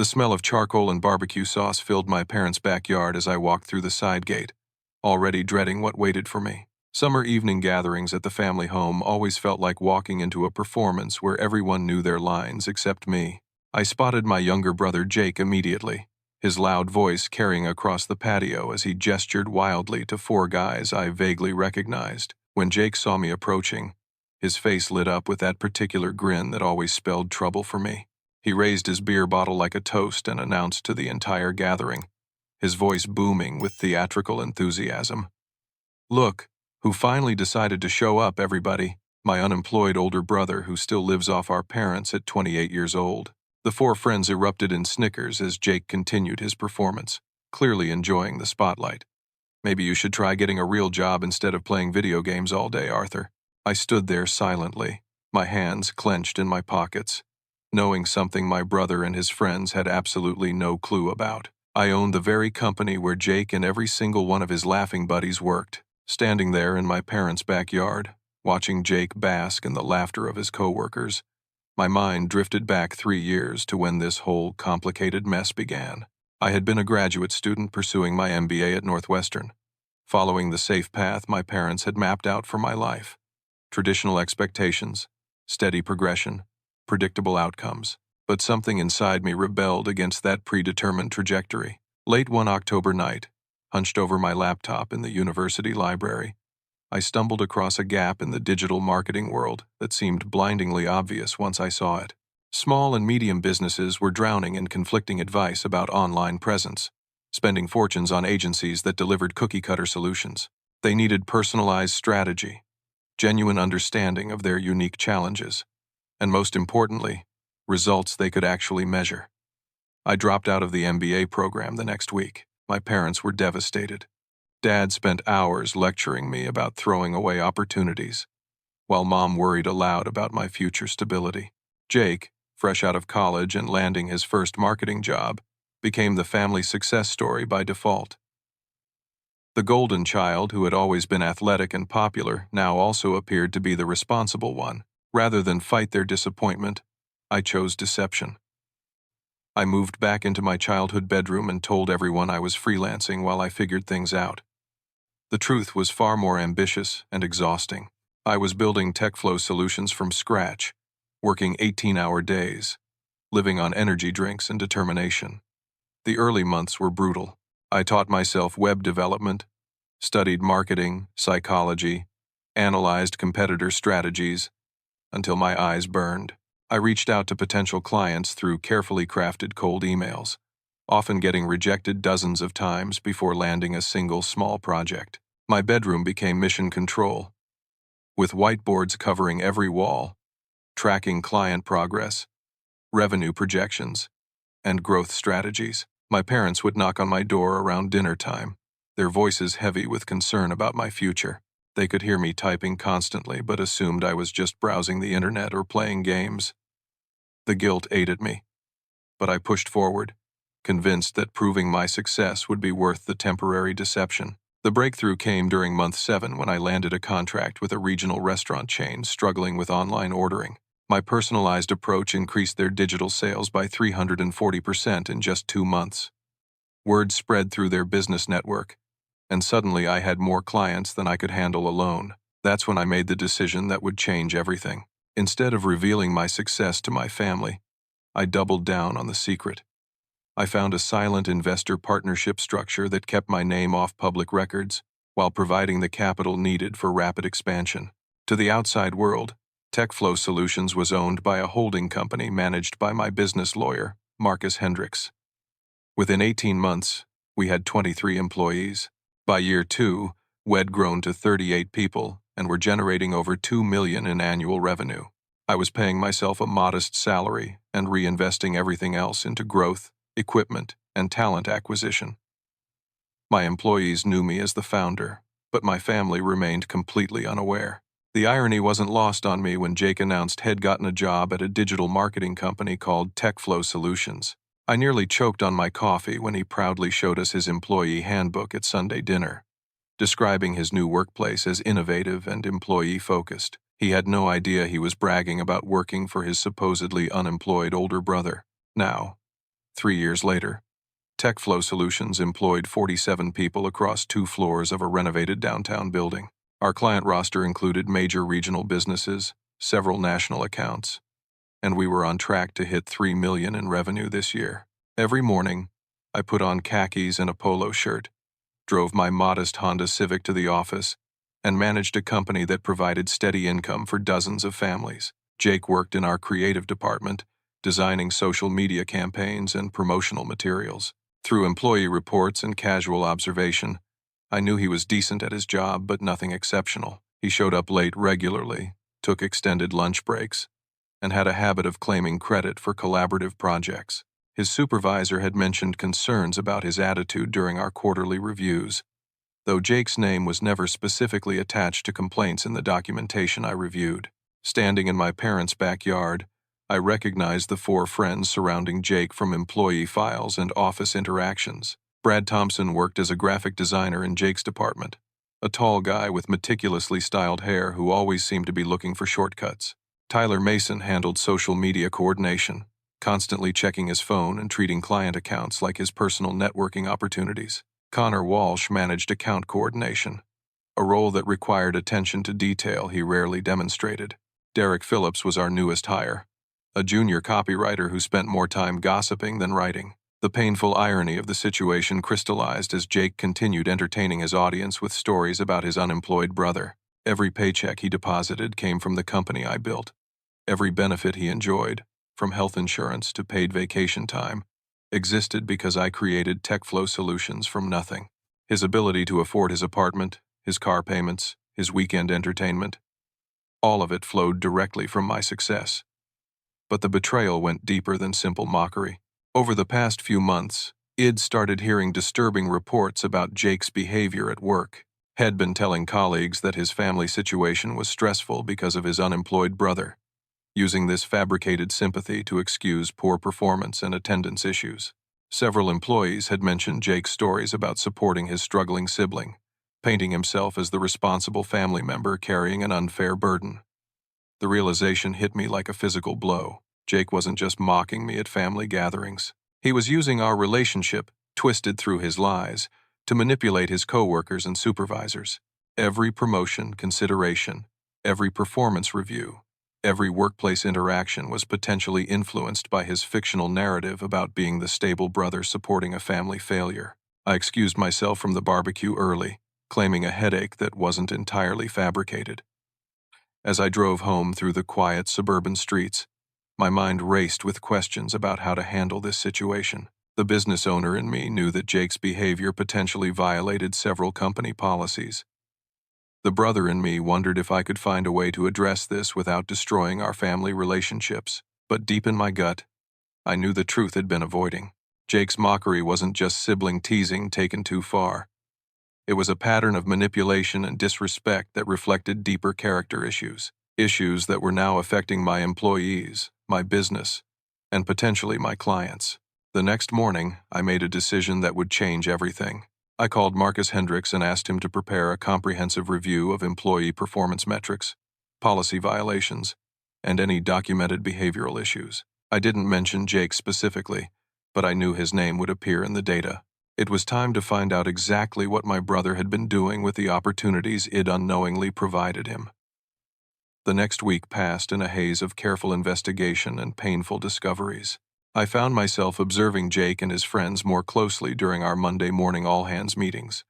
The smell of charcoal and barbecue sauce filled my parents' backyard as I walked through the side gate, already dreading what waited for me. Summer evening gatherings at the family home always felt like walking into a performance where everyone knew their lines except me. I spotted my younger brother Jake immediately, his loud voice carrying across the patio as he gestured wildly to four guys I vaguely recognized. When Jake saw me approaching, his face lit up with that particular grin that always spelled trouble for me. He raised his beer bottle like a toast and announced to the entire gathering, his voice booming with theatrical enthusiasm. "Look, who finally decided to show up, everybody. My unemployed older brother who still lives off our parents at 28 years old." The four friends erupted in snickers as Jake continued his performance, clearly enjoying the spotlight. "Maybe you should try getting a real job instead of playing video games all day, Arthur." I stood there silently, my hands clenched in my pockets, knowing something my brother and his friends had absolutely no clue about. I owned the very company where Jake and every single one of his laughing buddies worked. Standing there in my parents' backyard, watching Jake bask in the laughter of his coworkers, my mind drifted back 3 years to when this whole complicated mess began. I had been a graduate student pursuing my MBA at Northwestern, following the safe path my parents had mapped out for my life. Traditional expectations, steady progression, predictable outcomes. But something inside me rebelled against that predetermined trajectory. Late one October night, hunched over my laptop in the university library, I stumbled across a gap in the digital marketing world that seemed blindingly obvious once I saw it. Small and medium businesses were drowning in conflicting advice about online presence, spending fortunes on agencies that delivered cookie-cutter solutions. They needed personalized strategy, genuine understanding of their unique challenges, and most importantly, results they could actually measure. I dropped out of the MBA program the next week. My parents were devastated. Dad spent hours lecturing me about throwing away opportunities, while Mom worried aloud about my future stability. Jake, fresh out of college and landing his first marketing job, became the family success story by default. The golden child, who had always been athletic and popular, now also appeared to be the responsible one. Rather than fight their disappointment, I chose deception. I moved back into my childhood bedroom and told everyone I was freelancing while I figured things out. The truth was far more ambitious and exhausting. I was building TechFlow solutions from scratch, working 18-hour days, living on energy drinks and determination. The early months were brutal. I taught myself web development, studied marketing, psychology, analyzed competitor strategies, until my eyes burned. I reached out to potential clients through carefully crafted cold emails, often getting rejected dozens of times before landing a single small project. My bedroom became mission control, with whiteboards covering every wall, tracking client progress, revenue projections, and growth strategies. My parents would knock on my door around dinner time, their voices heavy with concern about my future. They could hear me typing constantly but assumed I was just browsing the internet or playing games. The guilt ate at me, but I pushed forward, convinced that proving my success would be worth the temporary deception. The breakthrough came during month 7 when I landed a contract with a regional restaurant chain struggling with online ordering. My personalized approach increased their digital sales by 340% in just 2 months. Word spread through their business network, and suddenly I had more clients than I could handle alone. That's when I made the decision that would change everything. Instead of revealing my success to my family, I doubled down on the secret. I found a silent investor partnership structure that kept my name off public records while providing the capital needed for rapid expansion. To the outside world, TechFlow Solutions was owned by a holding company managed by my business lawyer, Marcus Hendricks. Within 18 months, we had 23 employees. By year 2, we'd grown to 38 people and were generating over $2 million in annual revenue. I was paying myself a modest salary and reinvesting everything else into growth, equipment, and talent acquisition. My employees knew me as the founder, but my family remained completely unaware. The irony wasn't lost on me when Jake announced he'd gotten a job at a digital marketing company called TechFlow Solutions. I nearly choked on my coffee when he proudly showed us his employee handbook at Sunday dinner, describing his new workplace as innovative and employee-focused. He had no idea he was bragging about working for his supposedly unemployed older brother. Now, 3 years later, TechFlow Solutions employed 47 people across 2 floors of a renovated downtown building. Our client roster included major regional businesses, several national accounts, and we were on track to hit $3 million in revenue this year. Every morning, I put on khakis and a polo shirt, drove my modest Honda Civic to the office, and managed a company that provided steady income for dozens of families. Jake worked in our creative department, designing social media campaigns and promotional materials. Through employee reports and casual observation, I knew he was decent at his job, but nothing exceptional. He showed up late regularly, took extended lunch breaks, and had a habit of claiming credit for collaborative projects. His supervisor had mentioned concerns about his attitude during our quarterly reviews, though Jake's name was never specifically attached to complaints in the documentation I reviewed. Standing in my parents' backyard, I recognized the 4 friends surrounding Jake from employee files and office interactions. Brad Thompson worked as a graphic designer in Jake's department, a tall guy with meticulously styled hair who always seemed to be looking for shortcuts. Tyler Mason handled social media coordination, constantly checking his phone and treating client accounts like his personal networking opportunities. Connor Walsh managed account coordination, a role that required attention to detail he rarely demonstrated. Derek Phillips was our newest hire, a junior copywriter who spent more time gossiping than writing. The painful irony of the situation crystallized as Jake continued entertaining his audience with stories about his unemployed brother. Every paycheck he deposited came from the company I built. Every benefit he enjoyed, from health insurance to paid vacation time, existed because I created TechFlow Solutions from nothing. His ability to afford his apartment, his car payments, his weekend entertainment, all of it flowed directly from my success. But the betrayal went deeper than simple mockery. Over the past few months, I'd started hearing disturbing reports about Jake's behavior at work. Had been telling colleagues that his family situation was stressful because of his unemployed brother, using this fabricated sympathy to excuse poor performance and attendance issues. Several employees had mentioned Jake's stories about supporting his struggling sibling, painting himself as the responsible family member carrying an unfair burden. The realization hit me like a physical blow. Jake wasn't just mocking me at family gatherings. He was using our relationship, twisted through his lies, to manipulate his coworkers and supervisors. Every promotion consideration, every performance review, every workplace interaction was potentially influenced by his fictional narrative about being the stable brother supporting a family failure. I excused myself from the barbecue early, claiming a headache that wasn't entirely fabricated. As I drove home through the quiet suburban streets, my mind raced with questions about how to handle this situation. The business owner in me knew that Jake's behavior potentially violated several company policies. The brother in me wondered if I could find a way to address this without destroying our family relationships. But deep in my gut, I knew the truth had been avoiding. Jake's mockery wasn't just sibling teasing taken too far. It was a pattern of manipulation and disrespect that reflected deeper character issues that were now affecting my employees, my business, and potentially my clients. The next morning, I made a decision that would change everything. I called Marcus Hendricks and asked him to prepare a comprehensive review of employee performance metrics, policy violations, and any documented behavioral issues. I didn't mention Jake specifically, but I knew his name would appear in the data. It was time to find out exactly what my brother had been doing with the opportunities I'd unknowingly provided him. The next week passed in a haze of careful investigation and painful discoveries. I found myself observing Jake and his friends more closely during our Monday morning all-hands meetings,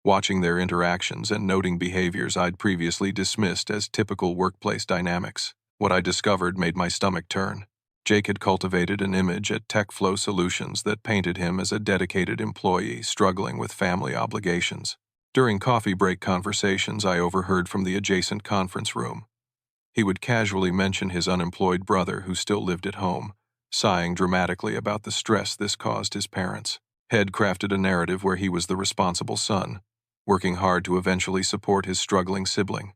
watching their interactions and noting behaviors I'd previously dismissed as typical workplace dynamics. What I discovered made my stomach turn. Jake had cultivated an image at TechFlow Solutions that painted him as a dedicated employee struggling with family obligations. During coffee break conversations I overheard from the adjacent conference room, he would casually mention his unemployed brother who still lived at home, sighing dramatically about the stress this caused his parents. Head crafted a narrative where he was the responsible son, working hard to eventually support his struggling sibling.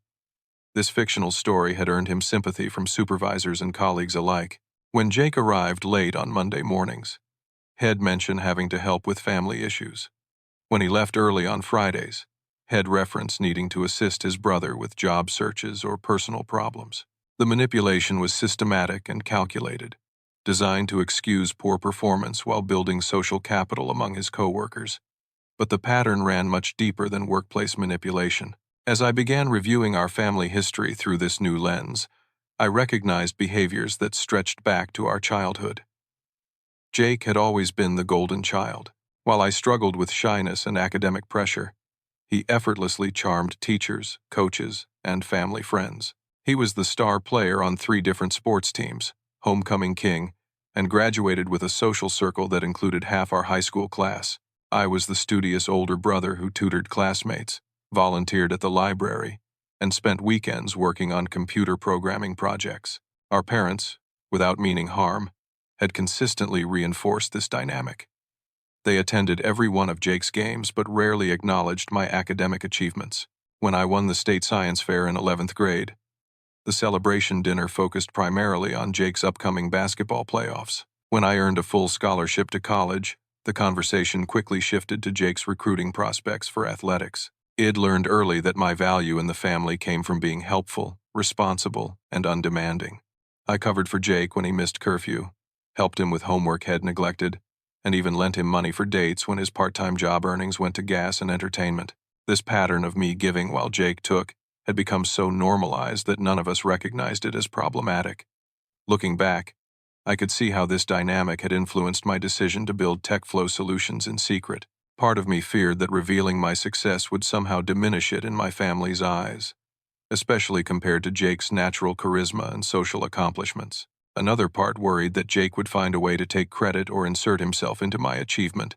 This fictional story had earned him sympathy from supervisors and colleagues alike. When Jake arrived late on Monday mornings, Head mentioned having to help with family issues. When he left early on Fridays, Head referenced needing to assist his brother with job searches or personal problems. The manipulation was systematic and calculated, designed to excuse poor performance while building social capital among his coworkers. But the pattern ran much deeper than workplace manipulation. As I began reviewing our family history through this new lens, I recognized behaviors that stretched back to our childhood. Jake had always been the golden child. While I struggled with shyness and academic pressure, he effortlessly charmed teachers, coaches, and family friends. He was the star player on 3 different sports teams, homecoming king, and graduated with a social circle that included half our high school class. I was the studious older brother who tutored classmates, volunteered at the library, and spent weekends working on computer programming projects. Our parents, without meaning harm, had consistently reinforced this dynamic. They attended every one of Jake's games but rarely acknowledged my academic achievements. When I won the state science fair in 11th grade, the celebration dinner focused primarily on Jake's upcoming basketball playoffs. When I earned a full scholarship to college, the conversation quickly shifted to Jake's recruiting prospects for athletics. Id learned early that my value in the family came from being helpful, responsible, and undemanding. I covered for Jake when he missed curfew, helped him with homework he'd neglected, and even lent him money for dates when his part-time job earnings went to gas and entertainment. This pattern of me giving while Jake took had become so normalized that none of us recognized it as problematic. Looking back, I could see how this dynamic had influenced my decision to build TechFlow solutions in secret. Part of me feared that revealing my success would somehow diminish it in my family's eyes, especially compared to Jake's natural charisma and social accomplishments. Another part worried that Jake would find a way to take credit or insert himself into my achievement,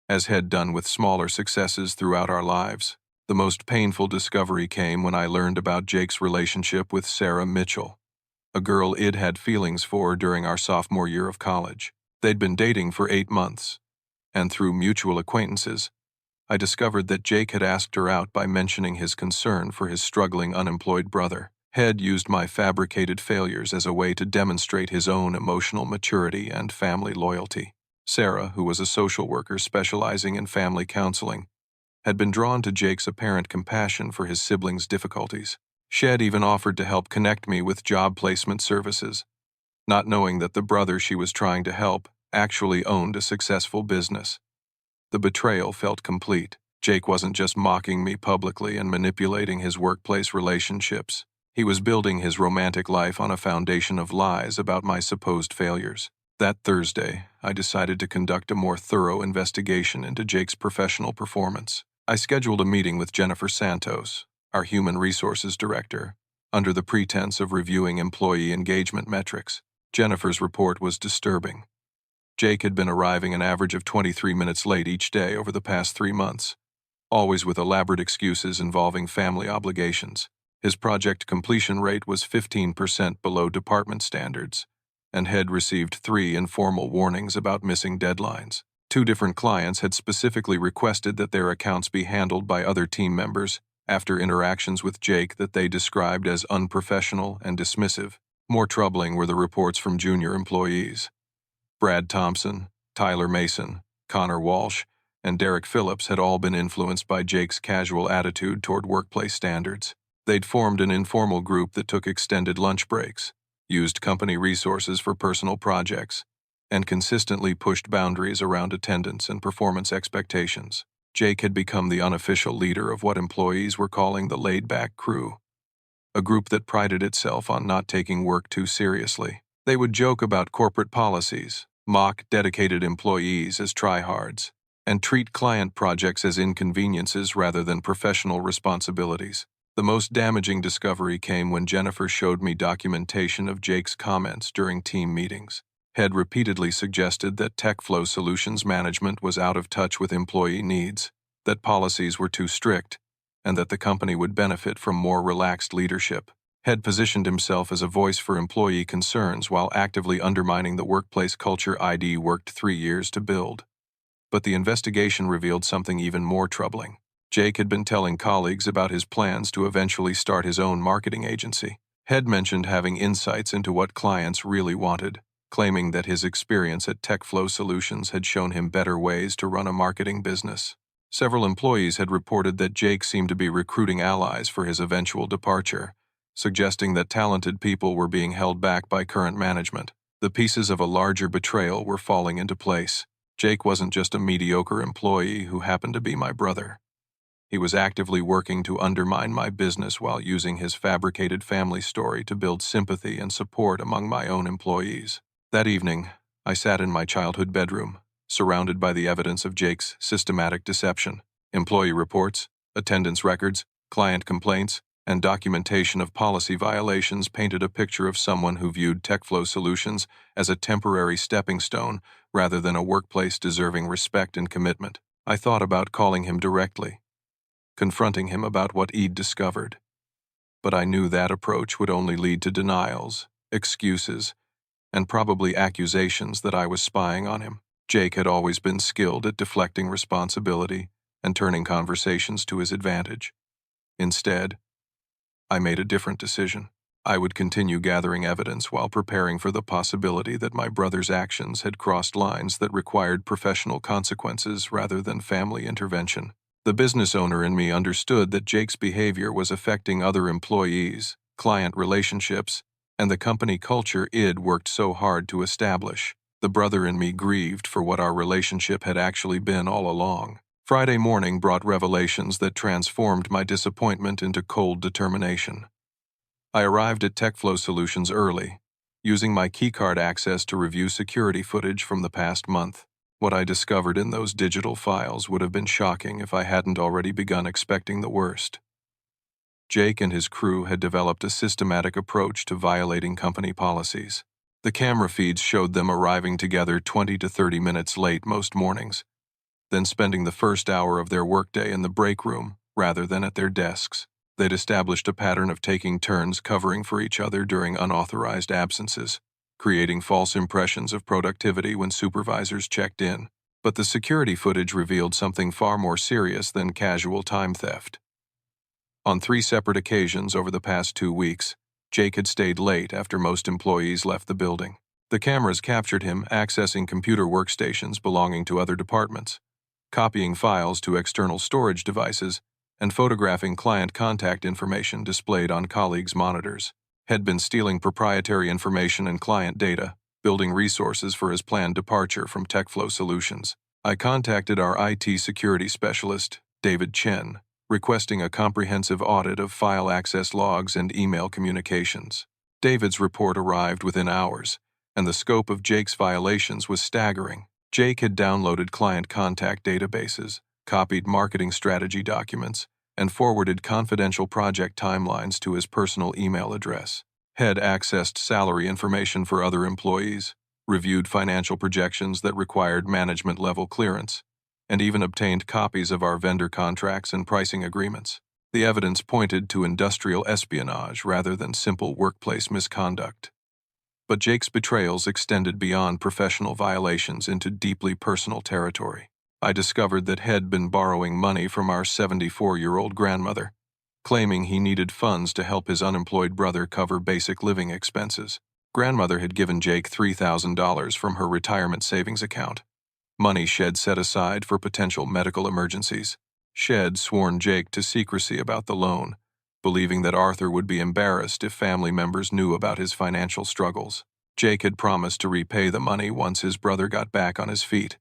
as had done with smaller successes throughout our lives. The most painful discovery came when I learned about Jake's relationship with Sarah Mitchell, a girl Id had feelings for during our sophomore year of college. They'd been dating for 8 months, and through mutual acquaintances, I discovered that Jake had asked her out by mentioning his concern for his struggling unemployed brother. Head used my fabricated failures as a way to demonstrate his own emotional maturity and family loyalty. Sarah, who was a social worker specializing in family counseling, had been drawn to Jake's apparent compassion for his siblings' difficulties. She had even offered to help connect me with job placement services, not knowing that the brother she was trying to help actually owned a successful business. The betrayal felt complete. Jake wasn't just mocking me publicly and manipulating his workplace relationships. He was building his romantic life on a foundation of lies about my supposed failures. That Thursday, I decided to conduct a more thorough investigation into Jake's professional performance. I scheduled a meeting with Jennifer Santos, our human resources director, under the pretense of reviewing employee engagement metrics. Jennifer's report was disturbing. Jake had been arriving an average of 23 minutes late each day over the past 3 months, always with elaborate excuses involving family obligations. His project completion rate was 15% below department standards, and had received 3 informal warnings about missing deadlines. 2 different clients had specifically requested that their accounts be handled by other team members after interactions with Jake that they described as unprofessional and dismissive. More troubling were the reports from junior employees. Brad Thompson, Tyler Mason, Connor Walsh, and Derek Phillips had all been influenced by Jake's casual attitude toward workplace standards. They'd formed an informal group that took extended lunch breaks, used company resources for personal projects, and consistently pushed boundaries around attendance and performance expectations. Jake had become the unofficial leader of what employees were calling the laid-back crew, a group that prided itself on not taking work too seriously. They would joke about corporate policies, mock dedicated employees as tryhards, and treat client projects as inconveniences rather than professional responsibilities. The most damaging discovery came when Jennifer showed me documentation of Jake's comments during team meetings. Had repeatedly suggested that TechFlow Solutions management was out of touch with employee needs, that policies were too strict, and that the company would benefit from more relaxed leadership. Had positioned himself as a voice for employee concerns while actively undermining the workplace culture ID worked 3 years to build. But the investigation revealed something even more troubling. Jake had been telling colleagues about his plans to eventually start his own marketing agency. Had mentioned having insights into what clients really wanted, claiming that his experience at TechFlow Solutions had shown him better ways to run a marketing business. Several employees had reported that Jake seemed to be recruiting allies for his eventual departure, suggesting that talented people were being held back by current management. The pieces of a larger betrayal were falling into place. Jake wasn't just a mediocre employee who happened to be my brother. He was actively working to undermine my business while using his fabricated family story to build sympathy and support among my own employees. That evening, I sat in my childhood bedroom, surrounded by the evidence of Jake's systematic deception. Employee reports, attendance records, client complaints, and documentation of policy violations painted a picture of someone who viewed TechFlow Solutions as a temporary stepping stone rather than a workplace deserving respect and commitment. I thought about calling him directly, confronting him about what he'd discovered. But I knew that approach would only lead to denials, excuses, and probably accusations that I was spying on him. Jake had always been skilled at deflecting responsibility and turning conversations to his advantage. Instead, I made a different decision. I would continue gathering evidence while preparing for the possibility that my brother's actions had crossed lines that required professional consequences rather than family intervention. The business owner in me understood that Jake's behavior was affecting other employees, client relationships, and the company culture I'd worked so hard to establish. The brother in me grieved for what our relationship had actually been all along. Friday morning brought revelations that transformed my disappointment into cold determination. I arrived at TechFlow Solutions early, using my keycard access to review security footage from the past month. What I discovered in those digital files would have been shocking if I hadn't already begun expecting the worst. Jake and his crew had developed a systematic approach to violating company policies. The camera feeds showed them arriving together 20 to 30 minutes late most mornings, then spending the first hour of their workday in the break room rather than at their desks. They'd established a pattern of taking turns covering for each other during unauthorized absences, creating false impressions of productivity when supervisors checked in. But the security footage revealed something far more serious than casual time theft. On 3 separate occasions over the past 2 weeks, Jake had stayed late after most employees left the building. The cameras captured him accessing computer workstations belonging to other departments, copying files to external storage devices, and photographing client contact information displayed on colleagues' monitors. Had been stealing proprietary information and client data, building resources for his planned departure from TechFlow Solutions. I contacted our IT security specialist, David Chen, requesting a comprehensive audit of file access logs and email communications. David's report arrived within hours, and the scope of Jake's violations was staggering. Jake had downloaded client contact databases, copied marketing strategy documents, and forwarded confidential project timelines to his personal email address. Had accessed salary information for other employees, reviewed financial projections that required management-level clearance, and even obtained copies of our vendor contracts and pricing agreements. The evidence pointed to industrial espionage rather than simple workplace misconduct. But Jake's betrayals extended beyond professional violations into deeply personal territory. I discovered that He'd been borrowing money from our 74-year-old grandmother, claiming he needed funds to help his unemployed brother cover basic living expenses. Grandmother had given Jake $3,000 from her retirement savings account, money Shed set aside for potential medical emergencies. Shed sworn Jake to secrecy about the loan, believing that Arthur would be embarrassed if family members knew about his financial struggles. Jake had promised to repay the money once his brother got back on his feet,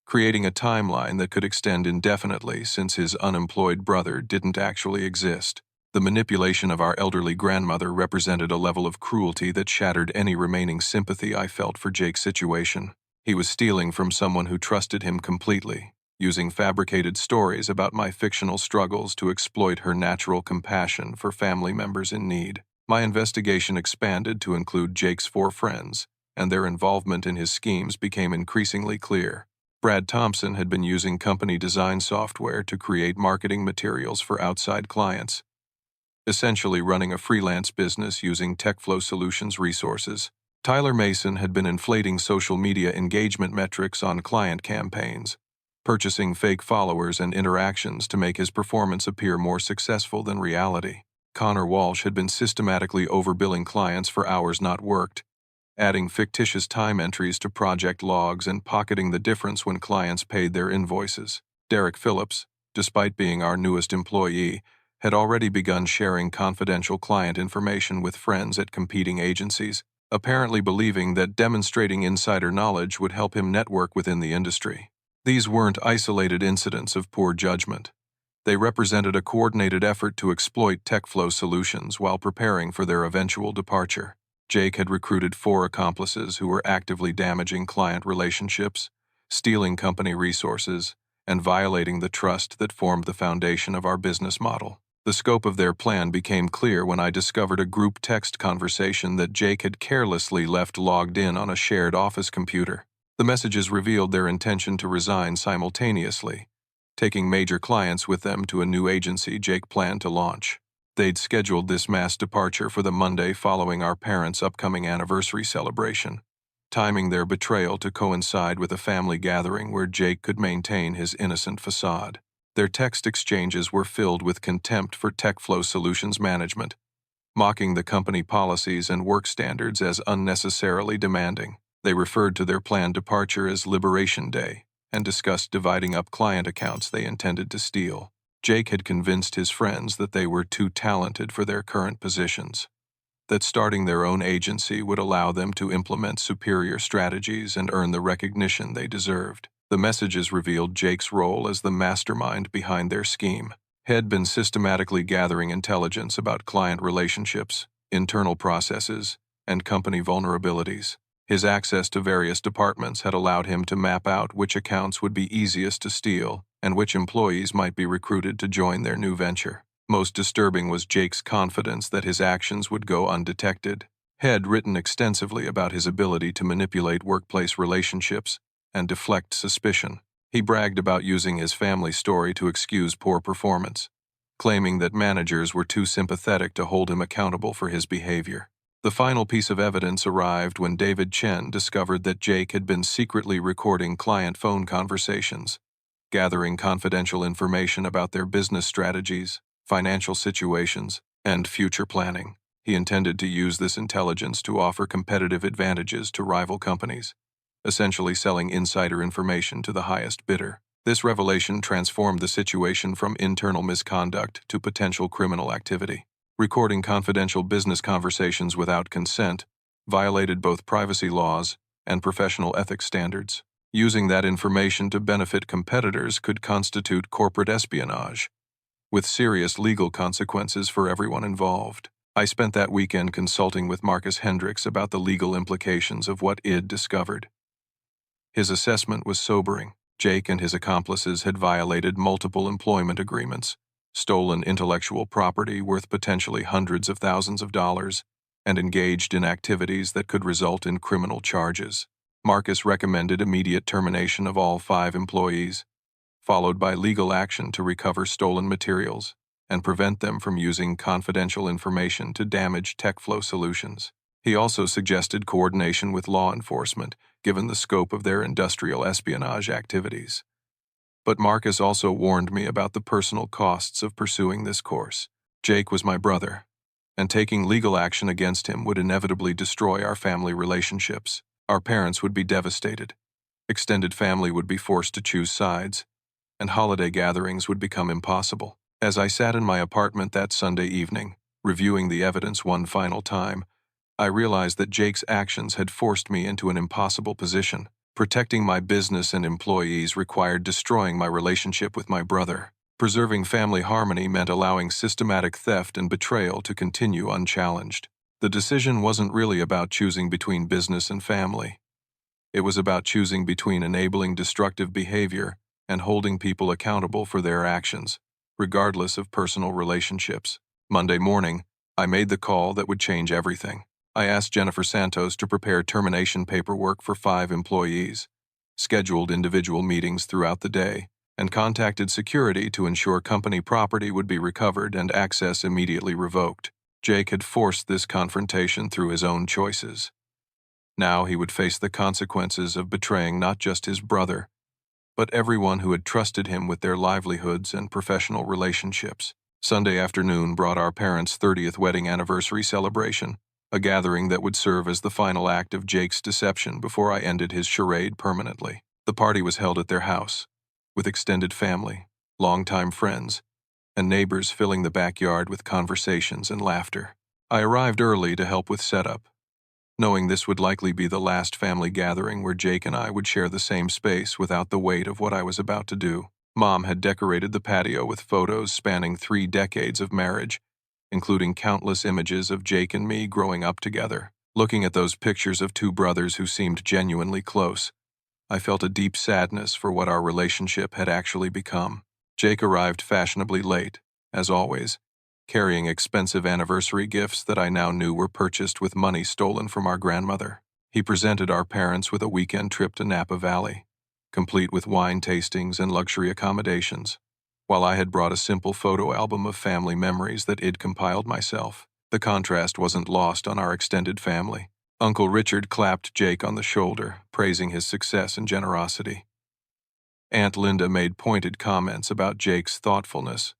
creating a timeline that could extend indefinitely since his unemployed brother didn't actually exist. The manipulation of our elderly grandmother represented a level of cruelty that shattered any remaining sympathy I felt for Jake's situation. He was stealing from someone who trusted him completely, using fabricated stories about my fictional struggles to exploit her natural compassion for family members in need. My investigation expanded to include Jake's 4 friends, and their involvement in his schemes became increasingly clear. Brad Thompson had been using company design software to create marketing materials for outside clients, essentially running a freelance business using TechFlow Solutions resources. Tyler Mason had been inflating social media engagement metrics on client campaigns, purchasing fake followers and interactions to make his performance appear more successful than reality. Connor Walsh had been systematically overbilling clients for hours not worked, adding fictitious time entries to project logs and pocketing the difference when clients paid their invoices. Derek Phillips, despite being our newest employee, had already begun sharing confidential client information with friends at competing agencies, apparently believing that demonstrating insider knowledge would help him network within the industry. These weren't isolated incidents of poor judgment. They represented a coordinated effort to exploit TechFlow solutions while preparing for their eventual departure. Jake had recruited 4 accomplices who were actively damaging client relationships, stealing company resources, and violating the trust that formed the foundation of our business model. The scope of their plan became clear when I discovered a group text conversation that Jake had carelessly left logged in on a shared office computer. The messages revealed their intention to resign simultaneously, taking major clients with them to a new agency Jake planned to launch. They'd scheduled this mass departure for the Monday following our parents' upcoming anniversary celebration, timing their betrayal to coincide with a family gathering where Jake could maintain his innocent facade. Their text exchanges were filled with contempt for TechFlow Solutions management, mocking the company policies and work standards as unnecessarily demanding. They referred to their planned departure as Liberation Day and discussed dividing up client accounts they intended to steal. Jake had convinced his friends that they were too talented for their current positions, that starting their own agency would allow them to implement superior strategies and earn the recognition they deserved. The messages revealed Jake's role as the mastermind behind their scheme. He had been systematically gathering intelligence about client relationships, internal processes, and company vulnerabilities. His access to various departments had allowed him to map out which accounts would be easiest to steal and which employees might be recruited to join their new venture. Most disturbing was Jake's confidence that his actions would go undetected. He had written extensively about his ability to manipulate workplace relationships and deflect suspicion. He bragged about using his family story to excuse poor performance, claiming that managers were too sympathetic to hold him accountable for his behavior. The final piece of evidence arrived when David Chen discovered that Jake had been secretly recording client phone conversations, gathering confidential information about their business strategies, financial situations, and future planning. He intended to use this intelligence to offer competitive advantages to rival companies, essentially selling insider information to the highest bidder. This revelation transformed the situation from internal misconduct to potential criminal activity. Recording confidential business conversations without consent violated both privacy laws and professional ethics standards. Using that information to benefit competitors could constitute corporate espionage, with serious legal consequences for everyone involved. I spent that weekend consulting with Marcus Hendricks about the legal implications of what Id discovered. His assessment was sobering. Jake and his accomplices had violated multiple employment agreements, stolen intellectual property worth potentially hundreds of thousands of dollars, and engaged in activities that could result in criminal charges. Marcus recommended immediate termination of all 5 employees, followed by legal action to recover stolen materials and prevent them from using confidential information to damage TechFlow solutions. He also suggested coordination with law enforcement, given the scope of their industrial espionage activities. But Marcus also warned me about the personal costs of pursuing this course. Jake was my brother, and taking legal action against him would inevitably destroy our family relationships. Our parents would be devastated, extended family would be forced to choose sides, and holiday gatherings would become impossible. As I sat in my apartment that Sunday evening, reviewing the evidence one final time, I realized that Jake's actions had forced me into an impossible position. Protecting my business and employees required destroying my relationship with my brother. Preserving family harmony meant allowing systematic theft and betrayal to continue unchallenged. The decision wasn't really about choosing between business and family. It was about choosing between enabling destructive behavior and holding people accountable for their actions, regardless of personal relationships. Monday morning, I made the call that would change everything. I asked Jennifer Santos to prepare termination paperwork for 5 employees, scheduled individual meetings throughout the day, and contacted security to ensure company property would be recovered and access immediately revoked. Jake had forced this confrontation through his own choices. Now he would face the consequences of betraying not just his brother, but everyone who had trusted him with their livelihoods and professional relationships. Sunday afternoon brought our parents' 30th wedding anniversary celebration, a gathering that would serve as the final act of Jake's deception before I ended his charade permanently. The party was held at their house, with extended family, longtime friends, and neighbors filling the backyard with conversations and laughter. I arrived early to help with setup, knowing this would likely be the last family gathering where Jake and I would share the same space without the weight of what I was about to do. Mom had decorated the patio with photos spanning 3 decades of marriage, including countless images of Jake and me growing up together. Looking at those pictures of two brothers who seemed genuinely close, I felt a deep sadness for what our relationship had actually become. Jake arrived fashionably late, as always, carrying expensive anniversary gifts that I now knew were purchased with money stolen from our grandmother. He presented our parents with a weekend trip to Napa Valley, complete with wine tastings and luxury accommodations, while I had brought a simple photo album of family memories that I'd compiled myself. The contrast wasn't lost on our extended family. Uncle Richard clapped Jake on the shoulder, praising his success and generosity. Aunt Linda made pointed comments about Jake's thoughtfulness,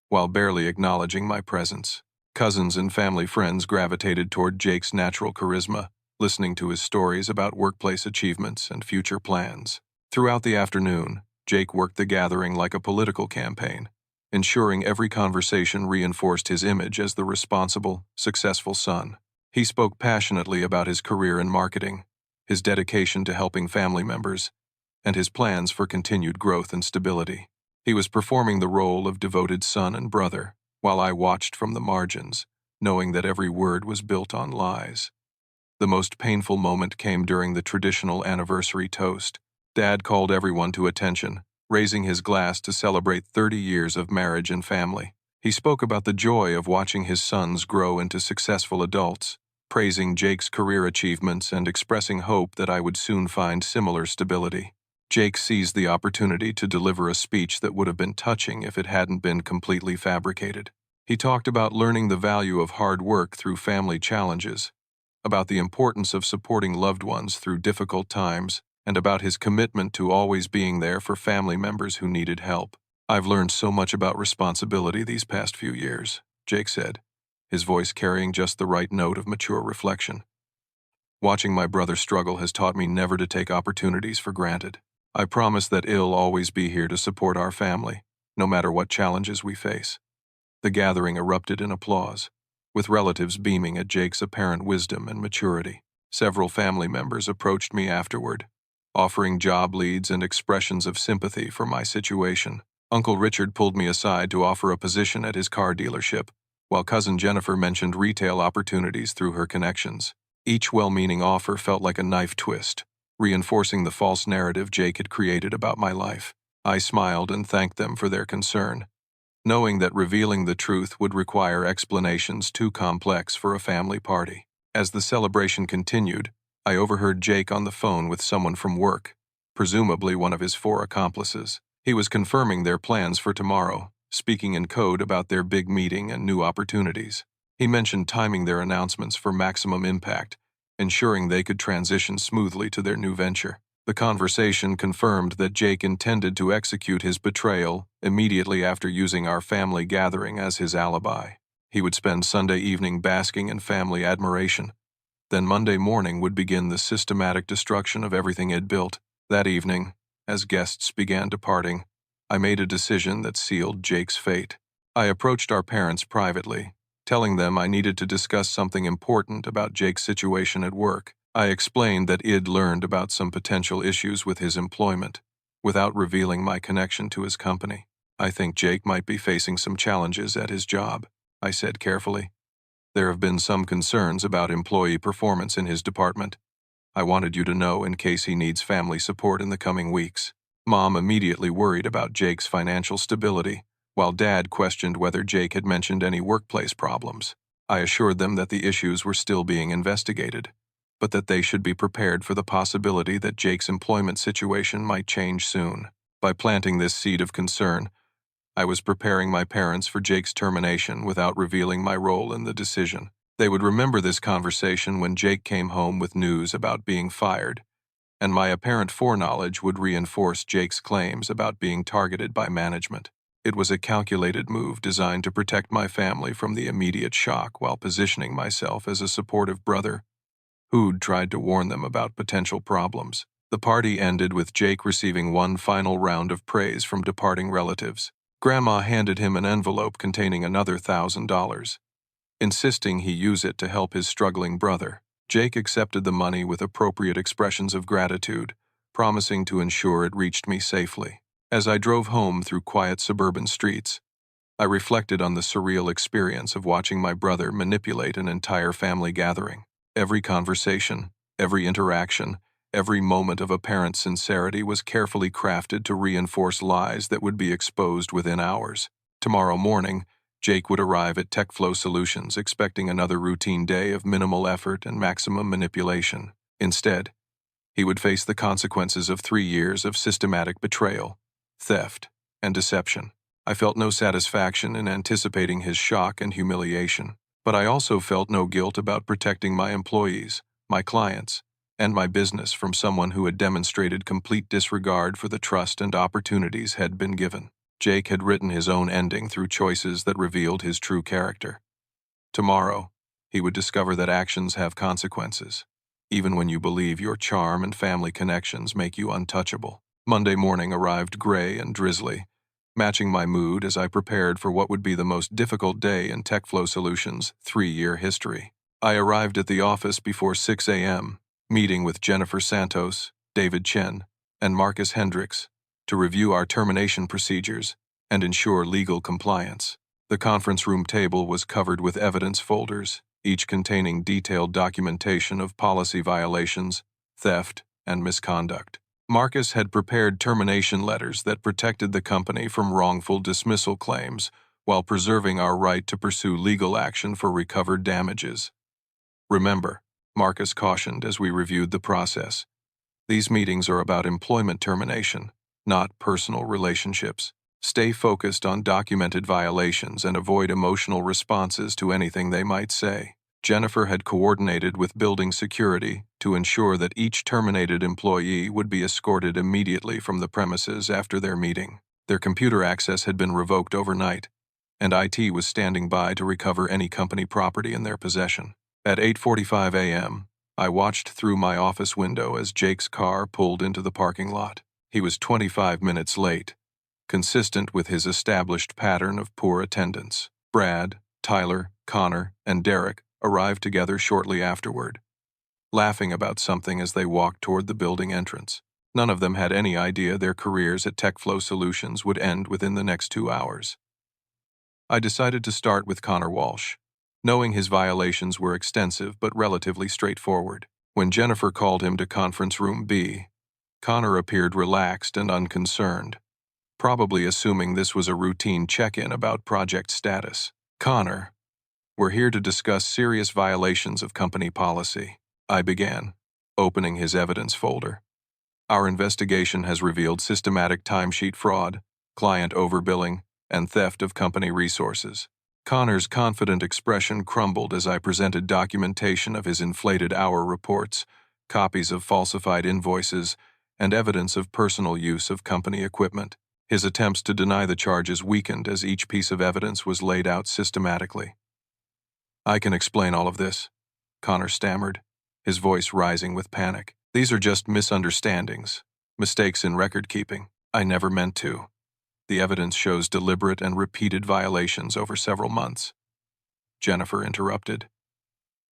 while barely acknowledging my presence. Cousins and family friends gravitated toward Jake's natural charisma, listening to his stories about workplace achievements and future plans. Throughout the afternoon, Jake worked the gathering like a political campaign, ensuring every conversation reinforced his image as the responsible, successful son. He spoke passionately about his career in marketing, his dedication to helping family members, and his plans for continued growth and stability. He was performing the role of devoted son and brother, while I watched from the margins, knowing that every word was built on lies. The most painful moment came during the traditional anniversary toast. Dad called everyone to attention, raising his glass to celebrate 30 years of marriage and family. He spoke about the joy of watching his sons grow into successful adults, praising Jake's career achievements and expressing hope that I would soon find similar stability. Jake seized the opportunity to deliver a speech that would have been touching if it hadn't been completely fabricated. He talked about learning the value of hard work through family challenges, about the importance of supporting loved ones through difficult times, and about his commitment to always being there for family members who needed help. "I've learned so much about responsibility these past few years," Jake said, his voice carrying just the right note of mature reflection. "Watching my brother struggle has taught me never to take opportunities for granted. I promise that I'll always be here to support our family, no matter what challenges we face." The gathering erupted in applause, with relatives beaming at Jake's apparent wisdom and maturity. Several family members approached me afterward, offering job leads and expressions of sympathy for my situation. Uncle Richard pulled me aside to offer a position at his car dealership, while Cousin Jennifer mentioned retail opportunities through her connections. Each well-meaning offer felt like a knife twist, reinforcing the false narrative Jake had created about my life. I smiled and thanked them for their concern, knowing that revealing the truth would require explanations too complex for a family party. As the celebration continued, I overheard Jake on the phone with someone from work, presumably one of his 4 accomplices. He was confirming their plans for tomorrow, speaking in code about their big meeting and new opportunities. He mentioned timing their announcements for maximum impact, ensuring they could transition smoothly to their new venture. The conversation confirmed that Jake intended to execute his betrayal immediately after using our family gathering as his alibi. He would spend Sunday evening basking in family admiration. Then Monday morning would begin the systematic destruction of everything he'd built. That evening, as guests began departing, I made a decision that sealed Jake's fate. I approached our parents privately, telling them I needed to discuss something important about Jake's situation at work. I explained that I'd learned about some potential issues with his employment, without revealing my connection to his company. "I think Jake might be facing some challenges at his job," I said carefully. "There have been some concerns about employee performance in his department. I wanted you to know in case he needs family support in the coming weeks." Mom immediately worried about Jake's financial stability, while Dad questioned whether Jake had mentioned any workplace problems. I assured them that the issues were still being investigated, but that they should be prepared for the possibility that Jake's employment situation might change soon. By planting this seed of concern, I was preparing my parents for Jake's termination without revealing my role in the decision. They would remember this conversation when Jake came home with news about being fired, and my apparent foreknowledge would reinforce Jake's claims about being targeted by management. It was a calculated move designed to protect my family from the immediate shock while positioning myself as a supportive brother who'd tried to warn them about potential problems. The party ended with Jake receiving one final round of praise from departing relatives. Grandma handed him an envelope containing another $1,000, insisting he use it to help his struggling brother. Jake accepted the money with appropriate expressions of gratitude, promising to ensure it reached me safely. As I drove home through quiet suburban streets, I reflected on the surreal experience of watching my brother manipulate an entire family gathering. Every conversation, every interaction, every moment of apparent sincerity was carefully crafted to reinforce lies that would be exposed within hours. Tomorrow morning, Jake would arrive at TechFlow Solutions expecting another routine day of minimal effort and maximum manipulation. Instead, he would face the consequences of 3 years of systematic betrayal, theft, and deception. I felt no satisfaction in anticipating his shock and humiliation, but I also felt no guilt about protecting my employees, my clients, and my business from someone who had demonstrated complete disregard for the trust and opportunities had been given. Jake had written his own ending through choices that revealed his true character. Tomorrow, he would discover that actions have consequences, even when you believe your charm and family connections make you untouchable. Monday morning arrived gray and drizzly, matching my mood as I prepared for what would be the most difficult day in TechFlow Solutions' 3-year history. I arrived at the office before 6 a.m., meeting with Jennifer Santos, David Chen, and Marcus Hendricks to review our termination procedures and ensure legal compliance. The conference room table was covered with evidence folders, each containing detailed documentation of policy violations, theft, and misconduct. Marcus had prepared termination letters that protected the company from wrongful dismissal claims while preserving our right to pursue legal action for recovered damages. Remember, Marcus cautioned as we reviewed the process, these meetings are about employment termination, not personal relationships. Stay focused on documented violations and avoid emotional responses to anything they might say. Jennifer had coordinated with building security to ensure that each terminated employee would be escorted immediately from the premises after their meeting. Their computer access had been revoked overnight, and IT was standing by to recover any company property in their possession. At 8:45 a.m., I watched through my office window as Jake's car pulled into the parking lot. He was 25 minutes late, consistent with his established pattern of poor attendance. Brad, Tyler, Connor, and Derek arrived together shortly afterward, laughing about something as they walked toward the building entrance. None of them had any idea their careers at TechFlow Solutions would end within the next 2 hours. I decided to start with Connor Walsh, knowing his violations were extensive but relatively straightforward. When Jennifer called him to conference room B, Connor appeared relaxed and unconcerned, probably assuming this was a routine check-in about project status. Connor, we're here to discuss serious violations of company policy, I began, opening his evidence folder. Our investigation has revealed systematic timesheet fraud, client overbilling, and theft of company resources. Connor's confident expression crumbled as I presented documentation of his inflated hour reports, copies of falsified invoices, and evidence of personal use of company equipment. His attempts to deny the charges weakened as each piece of evidence was laid out systematically. I can explain all of this, Connor stammered, his voice rising with panic. These are just misunderstandings, mistakes in record-keeping. I never meant to. The evidence shows deliberate and repeated violations over several months. Jennifer interrupted.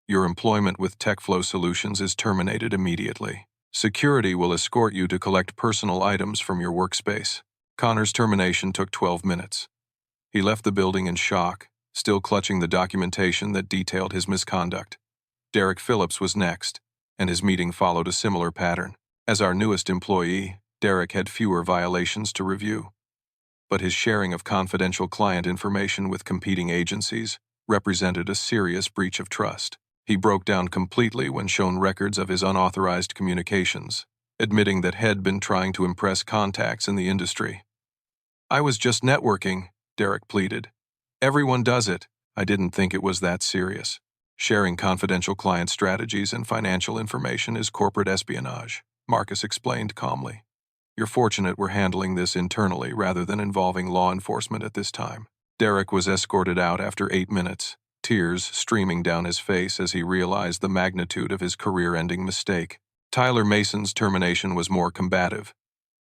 Your employment with TechFlow Solutions is terminated immediately. Security will escort you to collect personal items from your workspace. Connor's termination took 12 minutes. He left the building in shock, still clutching the documentation that detailed his misconduct. Derek Phillips was next, and his meeting followed a similar pattern. As our newest employee, Derek had fewer violations to review, but his sharing of confidential client information with competing agencies represented a serious breach of trust. He broke down completely when shown records of his unauthorized communications, admitting that he'd been trying to impress contacts in the industry. I was just networking, Derek pleaded. Everyone does it. I didn't think it was that serious. Sharing confidential client strategies and financial information is corporate espionage, Marcus explained calmly. You're fortunate we're handling this internally rather than involving law enforcement at this time. Derek was escorted out after 8 minutes, tears streaming down his face as he realized the magnitude of his career-ending mistake. Tyler Mason's termination was more combative.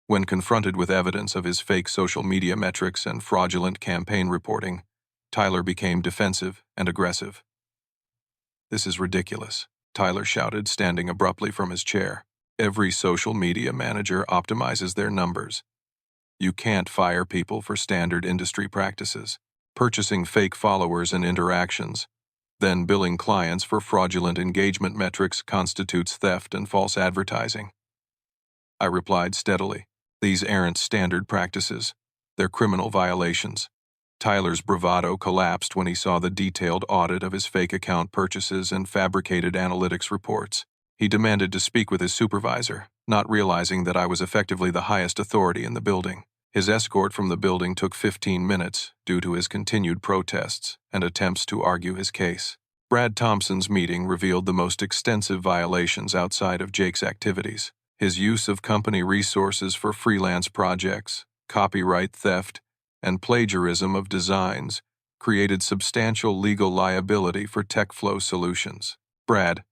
When confronted with evidence of his fake social media metrics and fraudulent campaign reporting, Tyler became defensive and aggressive. This is ridiculous, Tyler shouted, standing abruptly from his chair. Every social media manager optimizes their numbers. You can't fire people for standard industry practices, purchasing fake followers and interactions. Then billing clients for fraudulent engagement metrics constitutes theft and false advertising. I replied steadily. These aren't standard practices. They're criminal violations. Tyler's bravado collapsed when he saw the detailed audit of his fake account purchases and fabricated analytics reports. He demanded to speak with his supervisor, not realizing that I was effectively the highest authority in the building. His escort from the building took 15 minutes due to his continued protests and attempts to argue his case. Brad Thompson's meeting revealed the most extensive violations outside of Jake's activities. His use of company resources for freelance projects, copyright theft, and plagiarism of designs created substantial legal liability for TechFlow Solutions. Brad,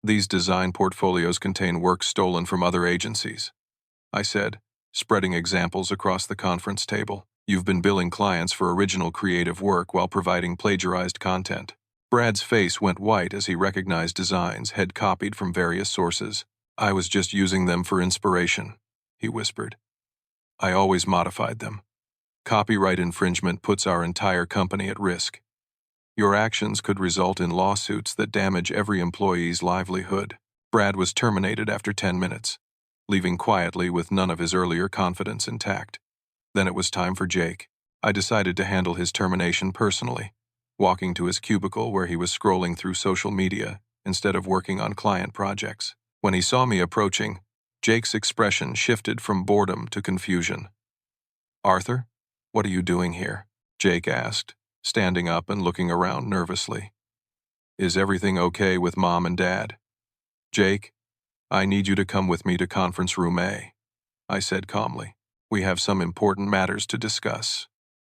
these design portfolios contain work stolen from other agencies, I said, spreading examples across the conference table. You've been billing clients for original creative work while providing plagiarized content. Brad's face went white as he recognized designs had copied from various sources. I was just using them for inspiration, he whispered. I always modified them. Copyright infringement puts our entire company at risk. Your actions could result in lawsuits that damage every employee's livelihood. Brad was terminated after 10 minutes, leaving quietly with none of his earlier confidence intact. Then it was time for Jake. I decided to handle his termination personally, walking to his cubicle where he was scrolling through social media instead of working on client projects. When he saw me approaching, Jake's expression shifted from boredom to confusion. Arthur, what are you doing here? Jake asked, standing up and looking around nervously. Is everything okay with Mom and Dad? Jake, I need you to come with me to conference room A, I said calmly. We have some important matters to discuss.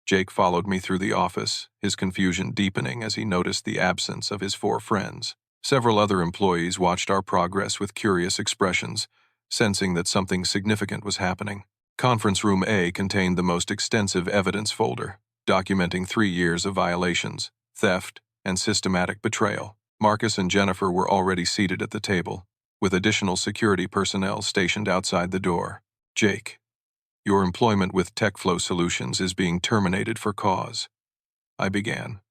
Jake followed me through the office, his confusion deepening as he noticed the absence of his 4 friends. Several other employees watched our progress with curious expressions, sensing that something significant was happening. Conference room A contained the most extensive evidence folder, documenting 3 years of violations, theft, and systematic betrayal. Marcus and Jennifer were already seated at the table, with additional security personnel stationed outside the door. Jake, your employment with TechFlow Solutions is being terminated for cause, I began,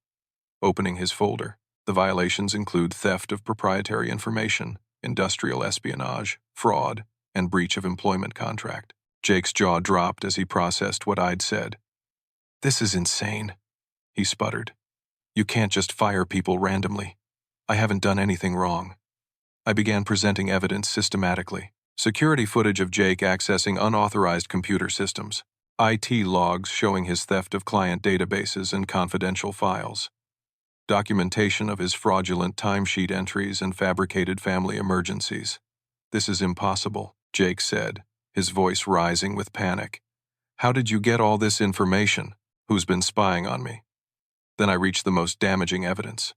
opening his folder. The violations include theft of proprietary information, industrial espionage, fraud, and breach of employment contract. Jake's jaw dropped as he processed what I'd said. This is insane, he sputtered. You can't just fire people randomly. I haven't done anything wrong. I began presenting evidence systematically. Security footage of Jake accessing unauthorized computer systems. IT logs showing his theft of client databases and confidential files. Documentation of his fraudulent timesheet entries and fabricated family emergencies. This is impossible, Jake said, his voice rising with panic. How did you get all this information? Who's been spying on me? Then I reached the most damaging evidence.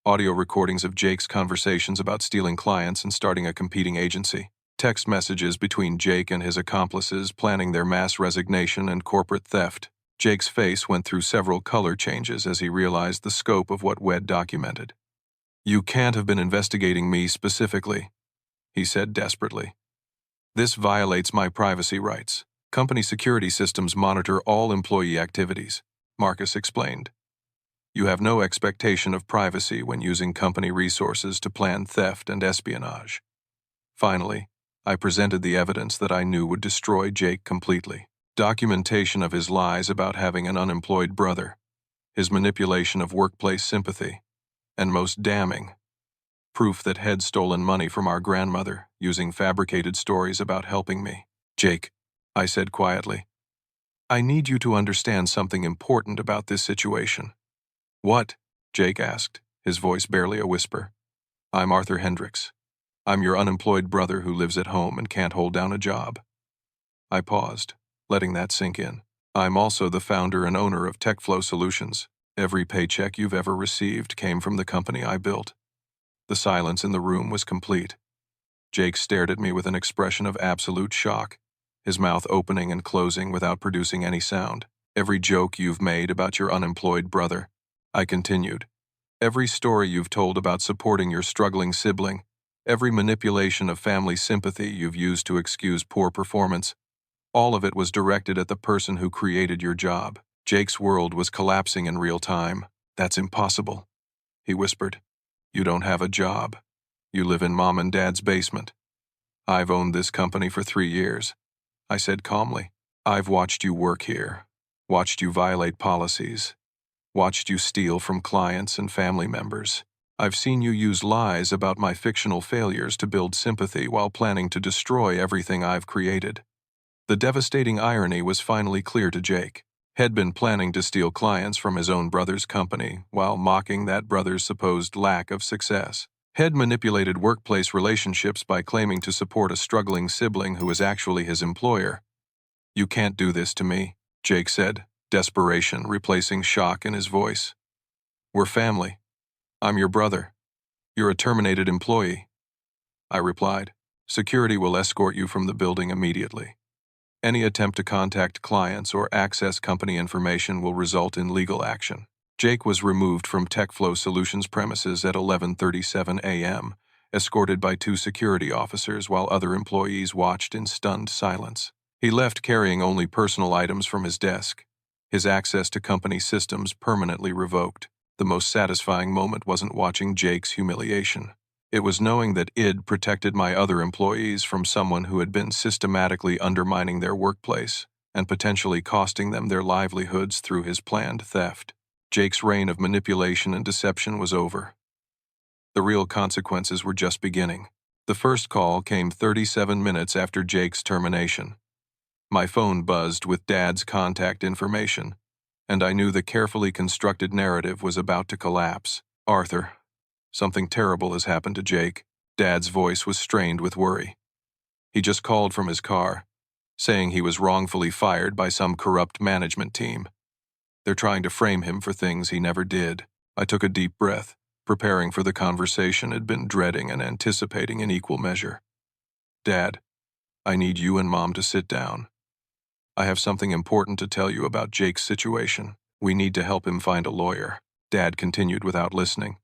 Audio recordings of Jake's conversations about stealing clients and starting a competing agency. Text messages between Jake and his accomplices planning their mass resignation and corporate theft. Jake's face went through several color changes as he realized the scope of what Wed documented. You can't have been investigating me specifically, he said desperately. This violates my privacy rights. Company security systems monitor all employee activities, Marcus explained. You have no expectation of privacy when using company resources to plan theft and espionage. Finally, I presented the evidence that I knew would destroy Jake completely. Documentation of his lies about having an unemployed brother, his manipulation of workplace sympathy, and most damning, proof that had stolen money from our grandmother using fabricated stories about helping me. Jake, I said quietly, I need you to understand something important about this situation. What? Jake asked, his voice barely a whisper. I'm Arthur Hendricks. I'm your unemployed brother who lives at home and can't hold down a job. I paused, letting that sink in. I'm also the founder and owner of TechFlow Solutions. Every paycheck you've ever received came from the company I built. The silence in the room was complete. Jake stared at me with an expression of absolute shock, his mouth opening and closing without producing any sound. Every joke you've made about your unemployed brother, I continued, Every story you've told about supporting your struggling sibling, every manipulation of family sympathy you've used to excuse poor performance, all of it was directed at the person who created your job. Jake's world was collapsing in real time. That's impossible, he whispered. You don't have a job. You live in mom and dad's basement. I've owned this company for 3 years, I said calmly. I've watched you work here, watched you violate policies, watched you steal from clients and family members. I've seen you use lies about my fictional failures to build sympathy while planning to destroy everything I've created. The devastating irony was finally clear to Jake. He'd been planning to steal clients from his own brother's company while mocking that brother's supposed lack of success. He'd manipulated workplace relationships by claiming to support a struggling sibling who was actually his employer. You can't do this to me, Jake said, desperation replacing shock in his voice. We're family. I'm your brother. You're a terminated employee. I replied. Security will escort you from the building immediately. Any attempt to contact clients or access company information will result in legal action. Jake was removed from TechFlow Solutions premises at 11:37 a.m., escorted by 2 security officers while other employees watched in stunned silence. He left carrying only personal items from his desk, his access to company systems permanently revoked. The most satisfying moment wasn't watching Jake's humiliation. It was knowing that I'd protected my other employees from someone who had been systematically undermining their workplace and potentially costing them their livelihoods through his planned theft. Jake's reign of manipulation and deception was over. The real consequences were just beginning. The first call came 37 minutes after Jake's termination. My phone buzzed with Dad's contact information, and I knew the carefully constructed narrative was about to collapse. Arthur, something terrible has happened to Jake. Dad's voice was strained with worry. He just called from his car, saying he was wrongfully fired by some corrupt management team. They're trying to frame him for things he never did. I took a deep breath, preparing for the conversation I'd been dreading and anticipating in equal measure. Dad, I need you and Mom to sit down. I have something important to tell you about Jake's situation. We need to help him find a lawyer. Dad continued without listening.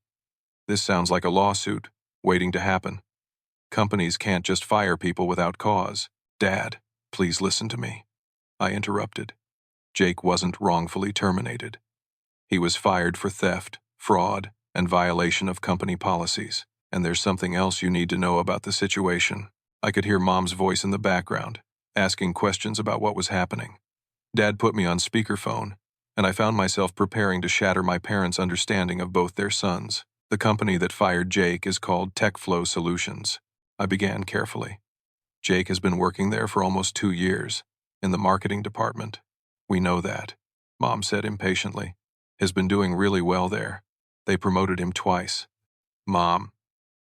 This sounds like a lawsuit, waiting to happen. Companies can't just fire people without cause. Dad, please listen to me. I interrupted. Jake wasn't wrongfully terminated. He was fired for theft, fraud, and violation of company policies. And there's something else you need to know about the situation. I could hear Mom's voice in the background, asking questions about what was happening. Dad put me on speakerphone, and I found myself preparing to shatter my parents' understanding of both their sons. The company that fired Jake is called TechFlow Solutions. I began carefully. Jake has been working there for almost 2 years, in the marketing department. We know that, Mom said impatiently. Has been doing really well there. They promoted him twice. Mom,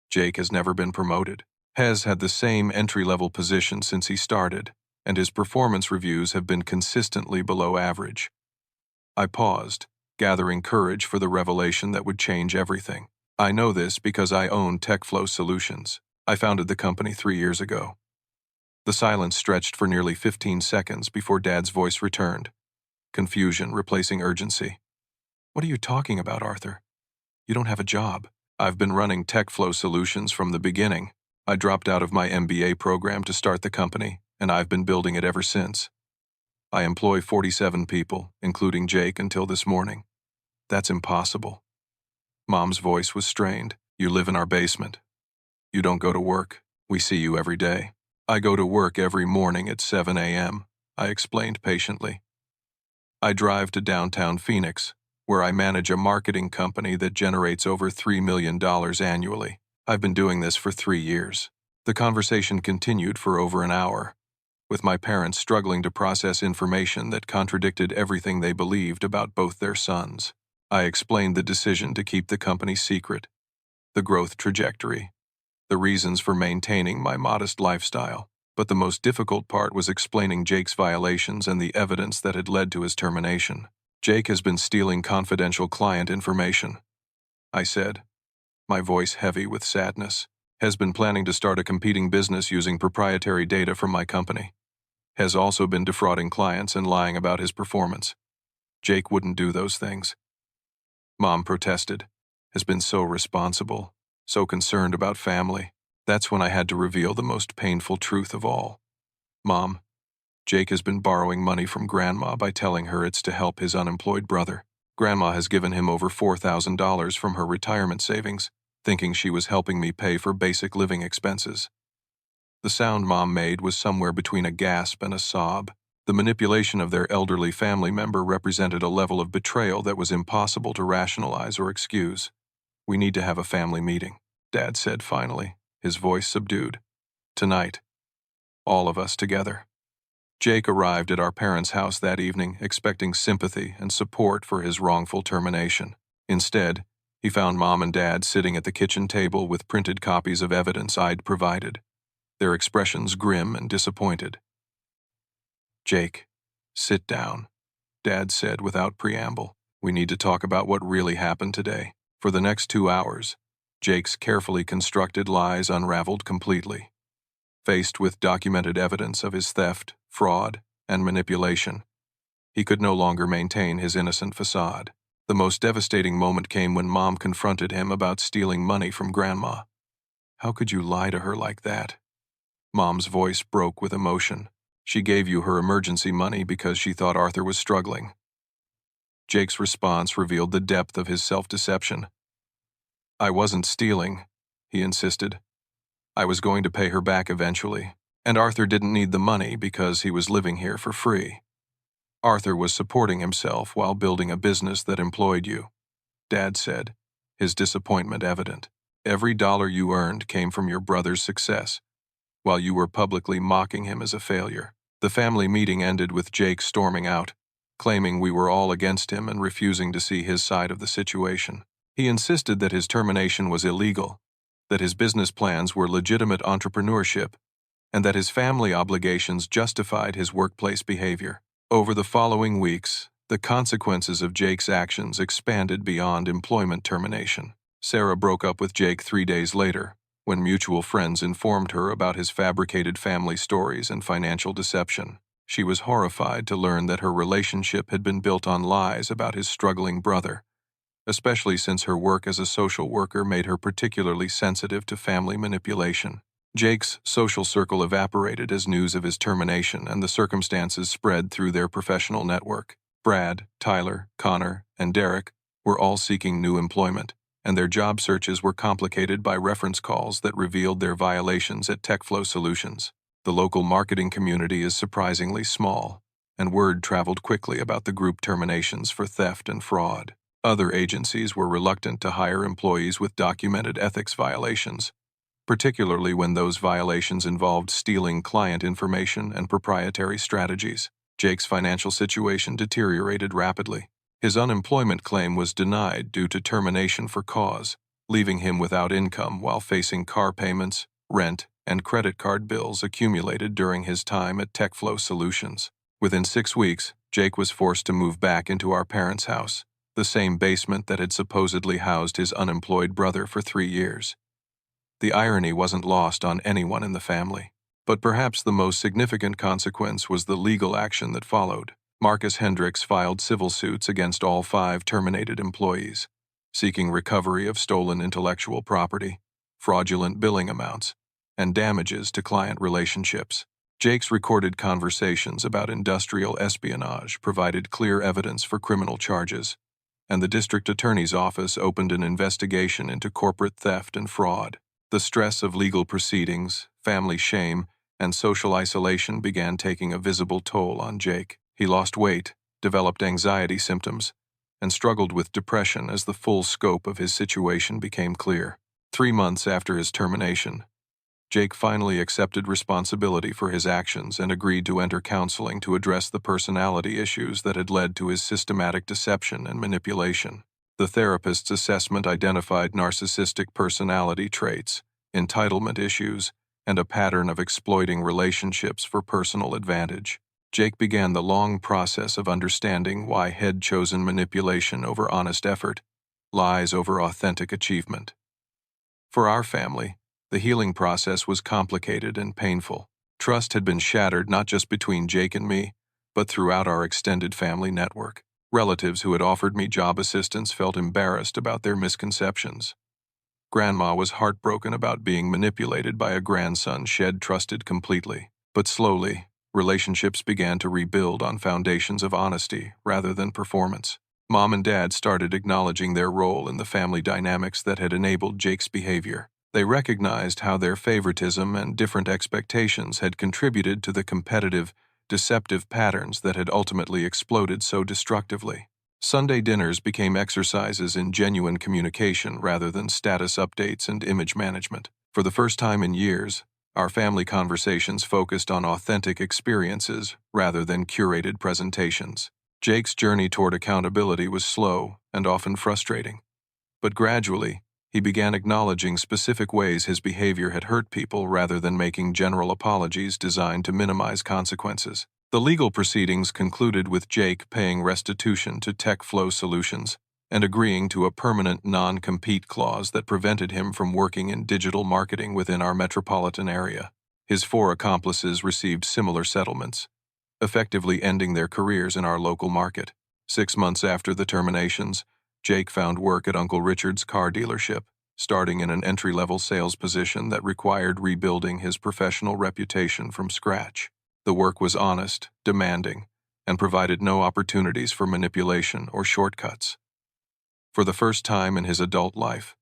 Jake has never been promoted. Has had the same entry-level position since he started, and his performance reviews have been consistently below average. I paused, gathering courage for the revelation that would change everything. I know this because I own TechFlow Solutions. I founded the company 3 years ago. The silence stretched for nearly 15 seconds before Dad's voice returned, confusion replacing urgency. What are you talking about, Arthur? You don't have a job. I've been running TechFlow Solutions from the beginning. I dropped out of my MBA program to start the company, and I've been building it ever since. I employ 47 people, including Jake, until this morning. That's impossible. Mom's voice was strained. You live in our basement. You don't go to work. We see you every day. I go to work every morning at 7 a.m., I explained patiently. I drive to downtown Phoenix, where I manage a marketing company that generates over $3 million annually. I've been doing this for 3 years. The conversation continued for over an hour, with my parents struggling to process information that contradicted everything they believed about both their sons. I explained the decision to keep the company secret, the growth trajectory, the reasons for maintaining my modest lifestyle. But the most difficult part was explaining Jake's violations and the evidence that had led to his termination. Jake has been stealing confidential client information, I said, my voice heavy with sadness. Has been planning to start a competing business using proprietary data from my company. Has also been defrauding clients and lying about his performance. Jake wouldn't do those things. Mom protested. has been so responsible, so concerned about family. That's when I had to reveal the most painful truth of all. Mom, Jake has been borrowing money from Grandma by telling her it's to help his unemployed brother. Grandma has given him over $4,000 from her retirement savings, thinking she was helping me pay for basic living expenses. The sound Mom made was somewhere between a gasp and a sob. The manipulation of their elderly family member represented a level of betrayal that was impossible to rationalize or excuse. "We need to have a family meeting," Dad said finally, his voice subdued. "Tonight. All of us together." Jake arrived at our parents' house that evening, expecting sympathy and support for his wrongful termination. Instead, he found Mom and Dad sitting at the kitchen table with printed copies of evidence I'd provided, their expressions grim and disappointed. "Jake, sit down," Dad said without preamble. "We need to talk about what really happened today." For the next 2 hours, Jake's carefully constructed lies unraveled completely. Faced with documented evidence of his theft, fraud, and manipulation, he could no longer maintain his innocent facade. The most devastating moment came when Mom confronted him about stealing money from Grandma. "How could you lie to her like that?" Mom's voice broke with emotion. "She gave you her emergency money because she thought Arthur was struggling." Jake's response revealed the depth of his self-deception. "I wasn't stealing," he insisted. "I was going to pay her back eventually, and Arthur didn't need the money because he was living here for free. Arthur was supporting himself while building a business that employed you," Dad said, his disappointment evident. "Every dollar you earned came from your brother's success, while you were publicly mocking him as a failure." The family meeting ended with Jake storming out, claiming we were all against him and refusing to see his side of the situation. He insisted that his termination was illegal, that his business plans were legitimate entrepreneurship, and that his family obligations justified his workplace behavior. Over the following weeks, the consequences of Jake's actions expanded beyond employment termination. Sarah broke up with Jake 3 days later, when mutual friends informed her about his fabricated family stories and financial deception. She was horrified to learn that her relationship had been built on lies about his struggling brother, especially since her work as a social worker made her particularly sensitive to family manipulation. Jake's social circle evaporated as news of his termination and the circumstances spread through their professional network. Brad, Tyler, Connor, and Derek were all seeking new employment, and their job searches were complicated by reference calls that revealed their violations at TechFlow Solutions. The local marketing community is surprisingly small, and word traveled quickly about the group terminations for theft and fraud. Other agencies were reluctant to hire employees with documented ethics violations, particularly when those violations involved stealing client information and proprietary strategies. Jake's financial situation deteriorated rapidly. His unemployment claim was denied due to termination for cause, leaving him without income while facing car payments, rent, and credit card bills accumulated during his time at TechFlow Solutions. Within 6 weeks, Jake was forced to move back into our parents' house, the same basement that had supposedly housed his unemployed brother for 3 years. The irony wasn't lost on anyone in the family. But perhaps the most significant consequence was the legal action that followed. Marcus Hendricks filed civil suits against all 5 terminated employees, seeking recovery of stolen intellectual property, fraudulent billing amounts, and damages to client relationships. Jake's recorded conversations about industrial espionage provided clear evidence for criminal charges, and the district attorney's office opened an investigation into corporate theft and fraud. The stress of legal proceedings, family shame, and social isolation began taking a visible toll on Jake. He lost weight, developed anxiety symptoms, and struggled with depression as the full scope of his situation became clear. 3 months after his termination, Jake finally accepted responsibility for his actions and agreed to enter counseling to address the personality issues that had led to his systematic deception and manipulation. The therapist's assessment identified narcissistic personality traits, entitlement issues, and a pattern of exploiting relationships for personal advantage. Jake began the long process of understanding why he'd chosen manipulation over honest effort, lies over authentic achievement. For our family, the healing process was complicated and painful. Trust had been shattered not just between Jake and me, but throughout our extended family network. Relatives who had offered me job assistance felt embarrassed about their misconceptions. Grandma was heartbroken about being manipulated by a grandson she'd trusted completely. But slowly, relationships began to rebuild on foundations of honesty rather than performance. Mom and Dad started acknowledging their role in the family dynamics that had enabled Jake's behavior. They recognized how their favoritism and different expectations had contributed to the competitive, deceptive patterns that had ultimately exploded so destructively. Sunday dinners became exercises in genuine communication rather than status updates and image management. For the first time in years, our family conversations focused on authentic experiences rather than curated presentations. Jake's journey toward accountability was slow and often frustrating. But gradually, he began acknowledging specific ways his behavior had hurt people rather than making general apologies designed to minimize consequences. The legal proceedings concluded with Jake paying restitution to TechFlow Solutions and agreeing to a permanent non-compete clause that prevented him from working in digital marketing within our metropolitan area. His 4 accomplices received similar settlements, effectively ending their careers in our local market. 6 months after the terminations, Jake found work at Uncle Richard's car dealership, starting in an entry-level sales position that required rebuilding his professional reputation from scratch. The work was honest, demanding, and provided no opportunities for manipulation or shortcuts. For the first time in his adult life,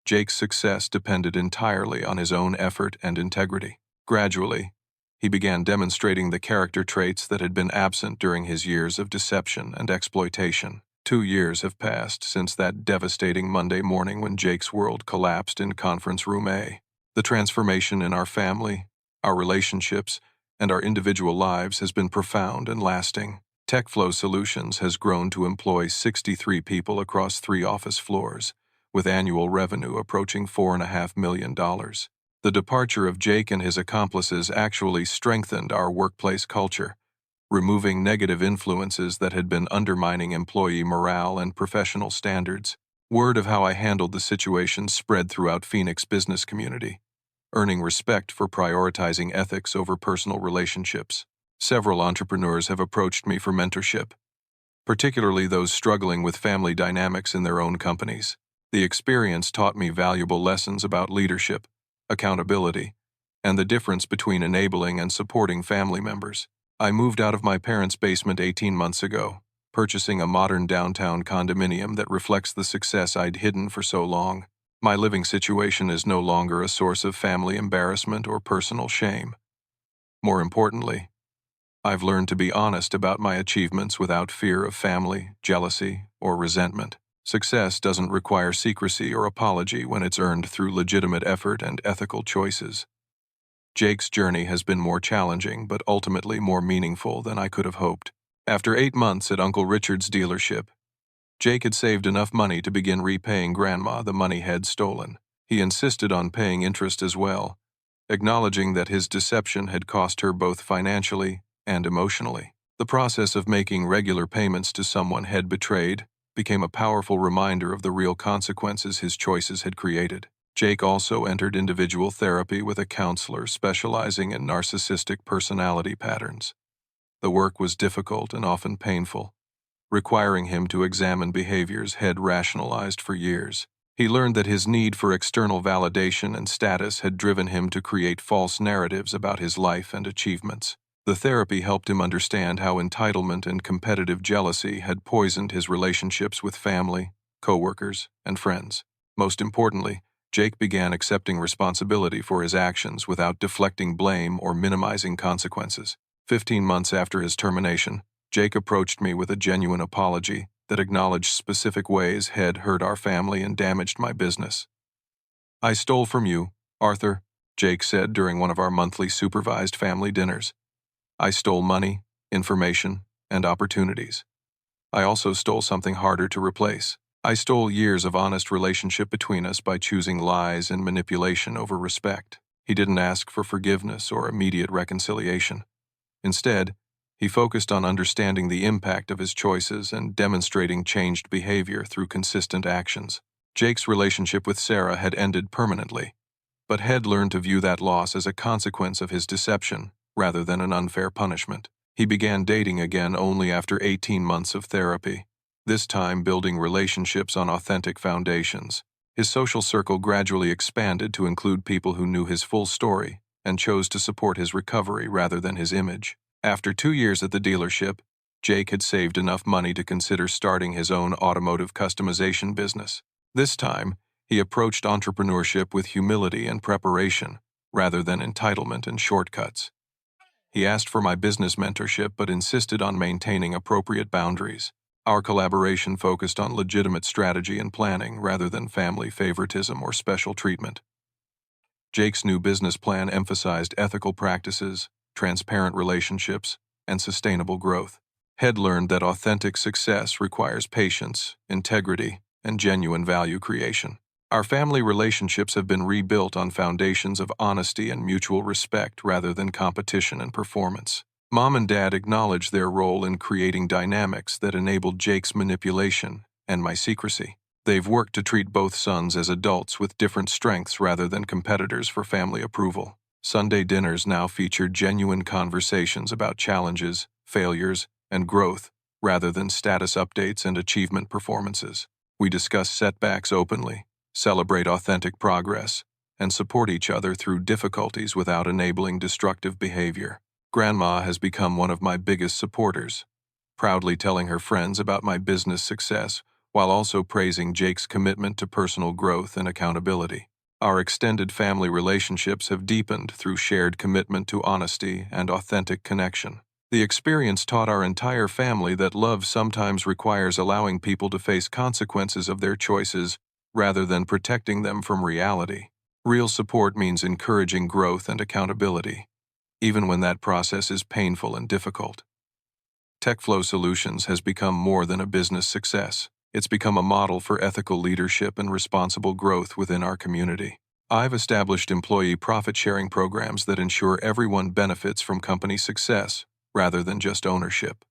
Jake's success depended entirely on his own effort and integrity. Gradually, he began demonstrating the character traits that had been absent during his years of deception and exploitation. 2 years have passed since that devastating Monday morning when Jake's world collapsed in Conference Room A. The transformation in our family, our relationships, and our individual lives has been profound and lasting. TechFlow Solutions has grown to employ 63 people across 3 office floors, with annual revenue approaching $4.5 million. The departure of Jake and his accomplices actually strengthened our workplace culture, removing negative influences that had been undermining employee morale and professional standards. Word of how I handled the situation spread throughout Phoenix business community, earning respect for prioritizing ethics over personal relationships. Several entrepreneurs have approached me for mentorship, particularly those struggling with family dynamics in their own companies. The experience taught me valuable lessons about leadership, accountability, and the difference between enabling and supporting family members. I moved out of my parents' basement 18 months ago, purchasing a modern downtown condominium that reflects the success I'd hidden for so long. My living situation is no longer a source of family embarrassment or personal shame. More importantly, I've learned to be honest about my achievements without fear of family, jealousy, or resentment. Success doesn't require secrecy or apology when it's earned through legitimate effort and ethical choices. Jake's journey has been more challenging but ultimately more meaningful than I could have hoped. After 8 months at Uncle Richard's dealership, Jake had saved enough money to begin repaying Grandma the money he'd stolen. He insisted on paying interest as well, acknowledging that his deception had cost her both financially and emotionally. The process of making regular payments to someone he'd betrayed became a powerful reminder of the real consequences his choices had created. Jake also entered individual therapy with a counselor specializing in narcissistic personality patterns. The work was difficult and often painful, requiring him to examine behaviors he'd rationalized for years. He learned that his need for external validation and status had driven him to create false narratives about his life and achievements. The therapy helped him understand how entitlement and competitive jealousy had poisoned his relationships with family, coworkers, and friends. Most importantly, Jake began accepting responsibility for his actions without deflecting blame or minimizing consequences. 15 months after his termination, Jake approached me with a genuine apology that acknowledged specific ways he'd hurt our family and damaged my business. "I stole from you, Arthur," Jake said during one of our monthly supervised family dinners. "I stole money, information, and opportunities. I also stole something harder to replace. I stole years of honest relationship between us by choosing lies and manipulation over respect." He didn't ask for forgiveness or immediate reconciliation. Instead, he focused on understanding the impact of his choices and demonstrating changed behavior through consistent actions. Jake's relationship with Sarah had ended permanently, but had learned to view that loss as a consequence of his deception rather than an unfair punishment. He began dating again only after 18 months of therapy. this time building relationships on authentic foundations. His social circle gradually expanded to include people who knew his full story and chose to support his recovery rather than his image. After 2 years at the dealership, Jake had saved enough money to consider starting his own automotive customization business. This time, he approached entrepreneurship with humility and preparation, rather than entitlement and shortcuts. He asked for my business mentorship but insisted on maintaining appropriate boundaries. Our collaboration focused on legitimate strategy and planning rather than family favoritism or special treatment. Jake's new business plan emphasized ethical practices, transparent relationships, and sustainable growth. Had learned that authentic success requires patience, integrity, and genuine value creation. Our family relationships have been rebuilt on foundations of honesty and mutual respect rather than competition and performance. Mom and Dad acknowledged their role in creating dynamics that enabled Jake's manipulation and my secrecy. They've worked to treat both sons as adults with different strengths rather than competitors for family approval. Sunday dinners now featured genuine conversations about challenges, failures, and growth, rather than status updates and achievement performances. We discuss setbacks openly, celebrate authentic progress, and support each other through difficulties without enabling destructive behavior. Grandma has become one of my biggest supporters, proudly telling her friends about my business success while also praising Jake's commitment to personal growth and accountability. Our extended family relationships have deepened through shared commitment to honesty and authentic connection. The experience taught our entire family that love sometimes requires allowing people to face consequences of their choices rather than protecting them from reality. Real support means encouraging growth and accountability, even when that process is painful and difficult. TechFlow Solutions has become more than a business success. It's become a model for ethical leadership and responsible growth within our community. I've established employee profit-sharing programs that ensure everyone benefits from company success, rather than just ownership.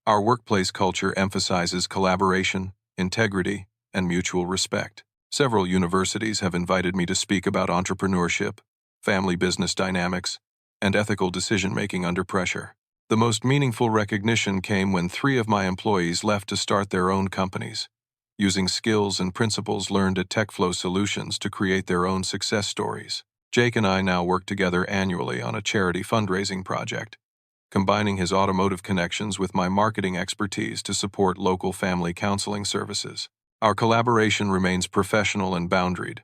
Our workplace culture emphasizes collaboration, integrity, and mutual respect. Several universities have invited me to speak about entrepreneurship, family business dynamics, and ethical decision-making under pressure. The most meaningful recognition came when 3 of my employees left to start their own companies, using skills and principles learned at TechFlow Solutions to create their own success stories. Jake and I now work together annually on a charity fundraising project, combining his automotive connections with my marketing expertise to support local family counseling services. Our collaboration remains professional and boundaried,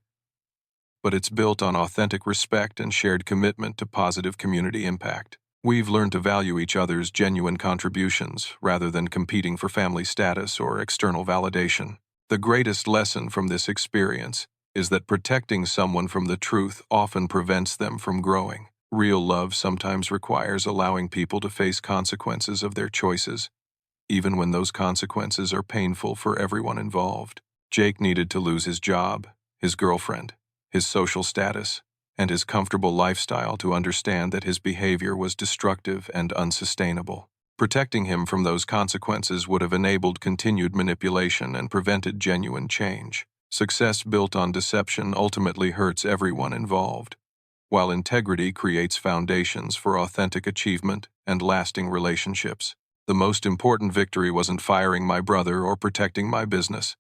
but it's built on authentic respect and shared commitment to positive community impact. We've learned to value each other's genuine contributions rather than competing for family status or external validation. The greatest lesson from this experience is that protecting someone from the truth often prevents them from growing. Real love sometimes requires allowing people to face consequences of their choices, even when those consequences are painful for everyone involved. Jake needed to lose his job, his girlfriend, his social status, and his comfortable lifestyle to understand that his behavior was destructive and unsustainable. Protecting him from those consequences would have enabled continued manipulation and prevented genuine change. Success built on deception ultimately hurts everyone involved, while integrity creates foundations for authentic achievement and lasting relationships. The most important victory wasn't firing my brother or protecting my business.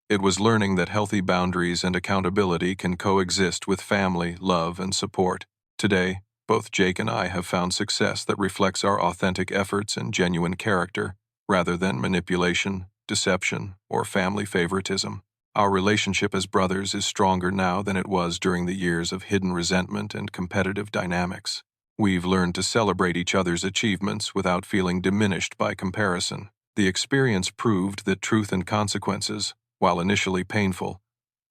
It was learning that healthy boundaries and accountability can coexist with family, love, and support. Today, both Jake and I have found success that reflects our authentic efforts and genuine character, rather than manipulation, deception, or family favoritism. Our relationship as brothers is stronger now than it was during the years of hidden resentment and competitive dynamics. We've learned to celebrate each other's achievements without feeling diminished by comparison. The experience proved that truth and consequences, while initially painful,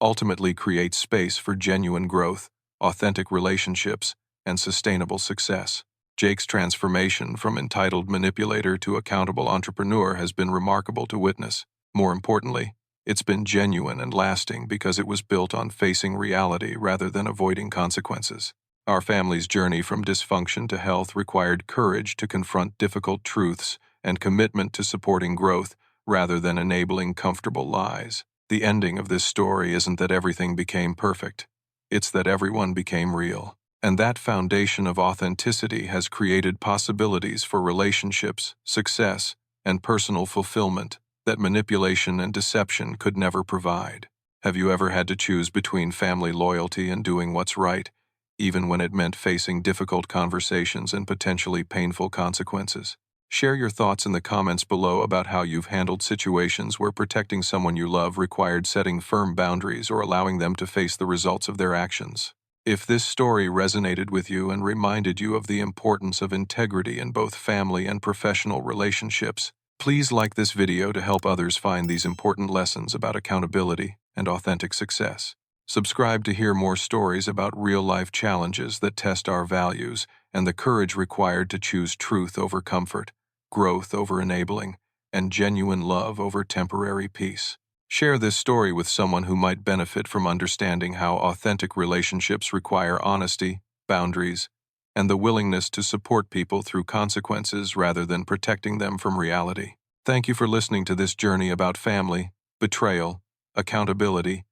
ultimately create space for genuine growth, authentic relationships, and sustainable success. Jake's transformation from entitled manipulator to accountable entrepreneur has been remarkable to witness. More importantly, it's been genuine and lasting because it was built on facing reality rather than avoiding consequences. Our family's journey from dysfunction to health required courage to confront difficult truths and commitment to supporting growth rather than enabling comfortable lies. The ending of this story isn't that everything became perfect. It's that everyone became real. And that foundation of authenticity has created possibilities for relationships, success, and personal fulfillment that manipulation and deception could never provide. Have you ever had to choose between family loyalty and doing what's right, even when it meant facing difficult conversations and potentially painful consequences? Share your thoughts in the comments below about how you've handled situations where protecting someone you love required setting firm boundaries or allowing them to face the results of their actions. If this story resonated with you and reminded you of the importance of integrity in both family and professional relationships, please like this video to help others find these important lessons about accountability and authentic success. Subscribe to hear more stories about real-life challenges that test our values and the courage required to choose truth over comfort, growth over enabling, and genuine love over temporary peace. Share this story with someone who might benefit from understanding how authentic relationships require honesty, boundaries, and the willingness to support people through consequences rather than protecting them from reality. Thank you for listening to this journey about family, betrayal, accountability,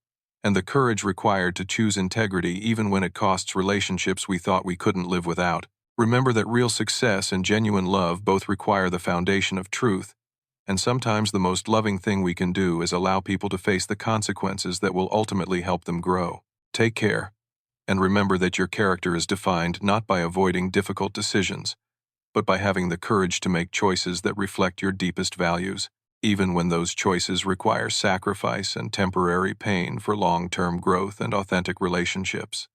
and the courage required to choose integrity even when it costs relationships we thought we couldn't live without. Remember that real success and genuine love both require the foundation of truth, and sometimes the most loving thing we can do is allow people to face the consequences that will ultimately help them grow. Take care, and remember that your character is defined not by avoiding difficult decisions, but by having the courage to make choices that reflect your deepest values, even when those choices require sacrifice and temporary pain for long-term growth and authentic relationships.